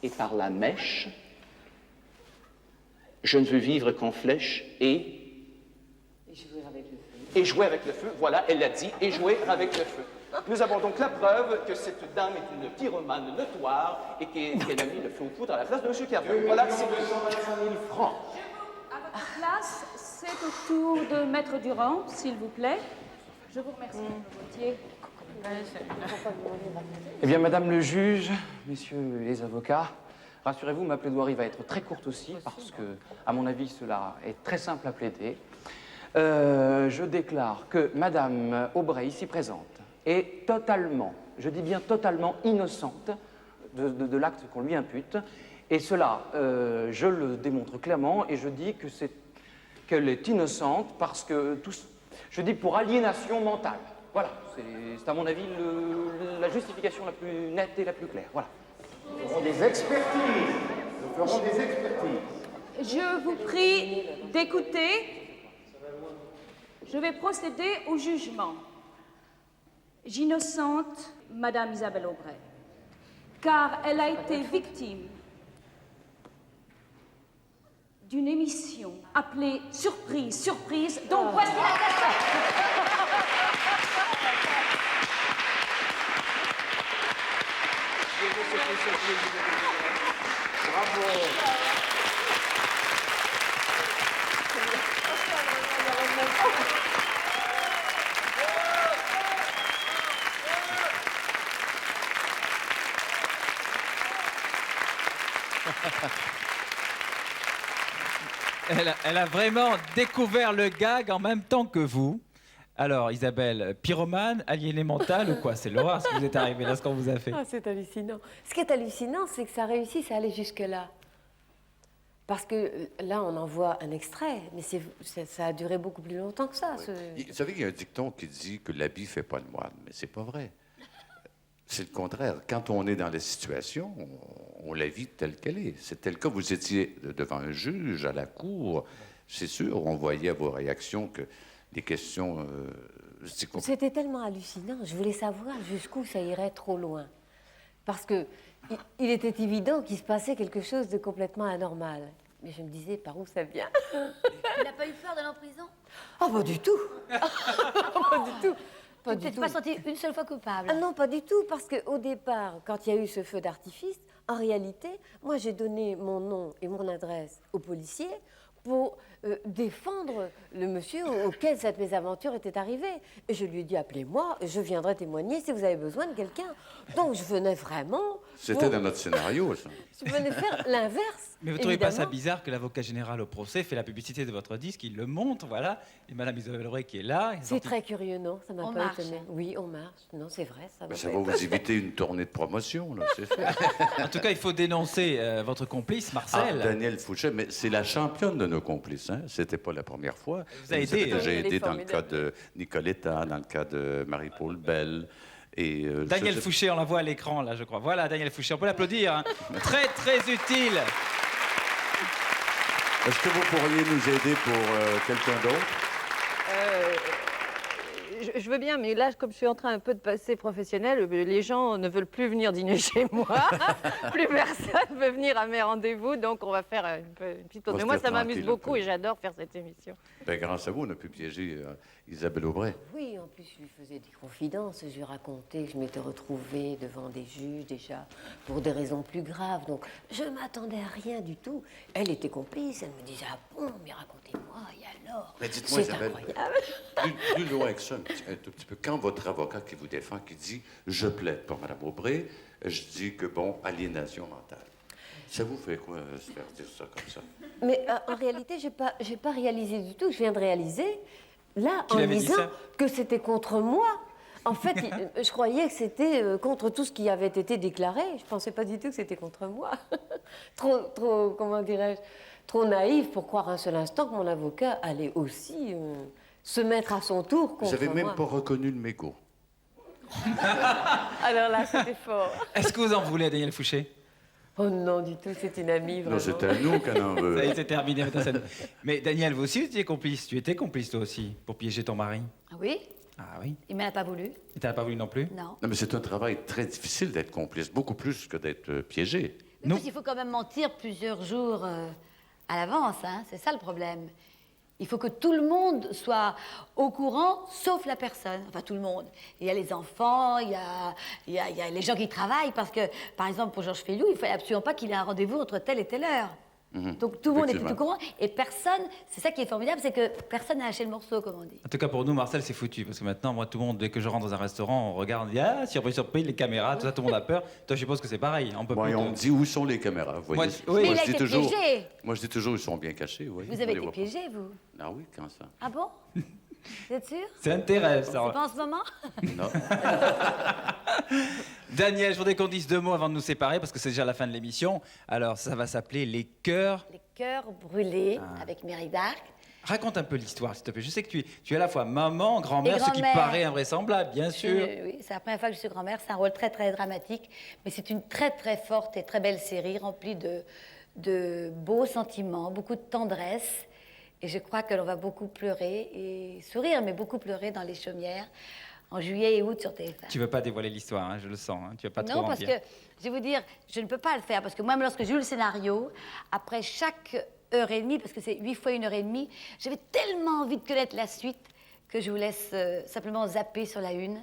et par la mèche, je ne veux vivre qu'en flèche et jouer avec le feu. Voilà, elle l'a dit, et jouer avec le feu. Nous avons donc la preuve que cette dame est une pyromane notoire et qu'elle a mis le feu aux poudres à la place de M. Kervin. Voilà, c'est 225 000 francs. À votre place, c'est au tour de Maître Durand, s'il vous plaît. Je vous remercie, Gauthier. Eh bien, Madame le juge, messieurs les avocats, rassurez-vous, ma plaidoirie va être très courte aussi, parce que, à mon avis, cela est très simple à plaider. Je déclare que Madame Aubray, ici présente, est totalement, je dis bien totalement innocente de l'acte qu'on lui impute. Et cela, je le démontre clairement et je dis que qu'elle est innocente parce que, je dis pour aliénation mentale. Voilà, c'est à mon avis la justification la plus nette et la plus claire. Voilà. Nous ferons des expertises. Nous ferons des expertises. Je vous prie d'écouter. Je vais procéder au jugement. J'innocente Madame Isabelle Aubray, car elle a été victime d'une émission appelée Surprise, Surprise, dont voici la cassette. Bravo. Elle a vraiment découvert le gag en même temps que vous. Alors, Isabelle, pyromane, aliéné mental ou quoi? C'est l'horreur ce qui vous est arrivé là, ce qu'on vous a fait. Ah, c'est hallucinant. Ce qui est hallucinant, c'est que ça réussisse à aller jusque-là. Parce que là, on en voit un extrait, mais ça a duré beaucoup plus longtemps que ça. Oui. Vous savez, il y a un dicton qui dit que l'habit ne fait pas le moine, mais c'est pas vrai. C'est le contraire. Quand on est dans la situation, on la vit telle qu'elle est. C'était le cas. Vous étiez devant un juge à la cour. C'est sûr, on voyait à vos réactions que les questions... C'était tellement hallucinant. Je voulais savoir jusqu'où ça irait trop loin. Parce que il était évident qu'il se passait quelque chose de complètement anormal. Mais je me disais, par où ça vient? Tu n'as pas eu peur d'aller en prison? Oh, pas du tout. Pas du tout. Tu t'es pas senti une seule fois coupable? Ah non, pas du tout, parce qu'au départ, quand il y a eu ce feu d'artifice, en réalité, moi j'ai donné mon nom et mon adresse aux policiers pour défendre le monsieur auquel cette mésaventure était arrivée. Et je lui ai dit, appelez-moi, je viendrai témoigner si vous avez besoin de quelqu'un. Donc je venais vraiment... C'était dans notre scénario, ça. Je venais faire l'inverse. Mais vous ne trouvez pas ça bizarre que l'avocat général au procès fait la publicité de votre disque, il le montre, voilà, et Madame Isabelle Aubray qui est là... C'est très curieux, non? Ça m'a On pas marche. étonné. Oui, on marche. Non, c'est vrai, ça Ça va vous éviter une tournée de promotion, là, c'est fait. En tout cas, il faut dénoncer votre complice, Marcel. Ah, Daniel Fouché, mais c'est la championne de nos complices. Hein? C'était pas la première fois. Vous a aidé. J'ai aidé dans le cas de Nicoletta, dans le cas de Marie-Paul Bell, Et, Daniel Fouché, on la voit à l'écran, là, je crois. Voilà, Daniel Fouché, on peut l'applaudir. Hein. Très, très utile. Est-ce que vous pourriez nous aider pour quelqu'un d'autre? Je veux bien, mais là, comme je suis en train un peu de passer professionnel, les gens ne veulent plus venir dîner chez moi. Plus personne veut venir à mes rendez-vous, donc on va faire une petite pause. Mais moi, ça m'amuse beaucoup et j'adore faire cette émission. Ben, grâce à vous, on a pu piéger Isabelle Aubray. Oui, en plus, je lui faisais des confidences. Je lui racontais que je m'étais retrouvée devant des juges déjà pour des raisons plus graves. Donc, je m'attendais à rien du tout. Elle était complice. Elle me disait, ah bon, mais racontez-moi, et alors? Mais dites-moi, C'est Isabelle, incroyable. plus loin que ça, un tout petit peu. Quand votre avocat qui vous défend, qui dit « Je plaide pour Mme Aubray », je dis que, bon, aliénation mentale. Ça vous fait quoi, se faire dire ça comme ça? Mais en réalité, j'ai pas réalisé du tout. Je viens de réaliser, là, en disant que c'était contre moi. En fait, je croyais que c'était contre tout ce qui avait été déclaré. Je pensais pas du tout que c'était contre moi. trop, comment dirais-je, trop naïf pour croire un seul instant que mon avocat allait aussi se mettre à son tour contre moi. Vous n'avez même pas reconnu le mégot. Alors là, c'était fort. Est-ce que vous en voulez, Daniel Fouché? Oh non, du tout, c'est une amie, vraiment. Non, c'est à nous qu'elle en veut. Ça y est, c'est terminé. Mais Daniel, vous aussi, vous étiez complice. Tu étais complice, toi aussi, pour piéger ton mari. Ah oui? Ah oui? Il m'en a pas voulu. Et t'as pas voulu non plus? Non. Non, mais c'est un travail très difficile d'être complice, beaucoup plus que d'être piégé. Mais parce qu'il faut quand même mentir plusieurs jours à l'avance, hein? C'est ça le problème. Il faut que tout le monde soit au courant, sauf la personne. Enfin, tout le monde. Il y a les enfants, il y a les gens qui travaillent, parce que, par exemple, pour Georges Feydeau, il ne fallait absolument pas qu'il ait un rendez-vous entre telle et telle heure. Donc tout le monde était au courant, et personne, c'est ça qui est formidable, c'est que personne n'a lâché le morceau, comme on dit. En tout cas, pour nous, Marcel, c'est foutu. Parce que maintenant, moi, tout le monde, dès que je rentre dans un restaurant, on regarde, on dit, ah, surprise, surprise, les caméras, tout ça, tout le monde a peur. Toi, je suppose que c'est pareil. On peut Bon, et on me dit, où sont les caméras? Vous voyez? Oui. Mais il a été piégé. Moi, je dis toujours, ils sont bien cachés. Vous Vous avez été piégé, vous? Ah oui, quand ça? Ah bon? Vous êtes sûr? C'est un rêve, ça. C'est pas en ce moment? Non. Daniel, je voudrais qu'on dise deux mots avant de nous séparer, parce que c'est déjà la fin de l'émission. Alors, ça va s'appeler Les Cœurs. Les Cœurs brûlés, avec Mireille d'Arc. Raconte un peu l'histoire, s'il te plaît. Je sais que tu es à la fois maman, grand-mère, ce qui paraît invraisemblable, bien sûr. Oui, c'est la première fois que je suis grand-mère. C'est un rôle très, très dramatique. Mais c'est une très, très forte et très belle série, remplie de beaux sentiments, beaucoup de tendresse. Et je crois que l'on va beaucoup pleurer et sourire, mais beaucoup pleurer dans Les Chaumières en juillet et août sur TF1. Tu ne veux pas dévoiler l'histoire, hein, je le sens. Hein, tu vas pas trop Non, en parce dire. que, je vais vous dire, je ne peux pas le faire. Parce que moi, lorsque j'ai eu le scénario, après chaque heure et demie, parce que c'est 8 fois 1 heure et demie, j'avais tellement envie de connaître la suite que je vous laisse simplement zapper sur la une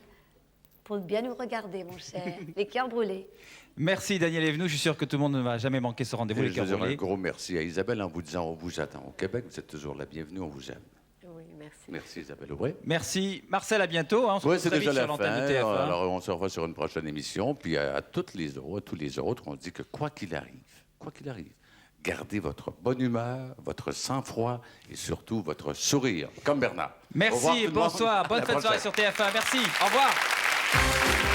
pour bien nous regarder, mon cher. Les Cœurs brûlés. Merci Daniel Evenou, je suis sûr que tout le monde ne va jamais manquer ce rendez-vous. Et Les je Cœurs veux dire un brûlés. gros merci à Isabelle en vous disant on vous attend au Québec. Vous êtes toujours la bienvenue, on vous aime. Oui, merci. Merci Isabelle Aubray. Merci. Marcel, à bientôt. Hein, on se Oui, retrouve c'est très déjà vite la sur fin. l'antenne de TF1. Alors, on se revoit sur une prochaine émission. Puis à tous les autres, on dit que quoi qu'il arrive, gardez votre bonne humeur, votre sang-froid et surtout votre sourire, comme Bernard. Au revoir, Merci, tout le monde. bonsoir, À bonne la fin de soirée prochaine. sur TF1. Merci, au revoir.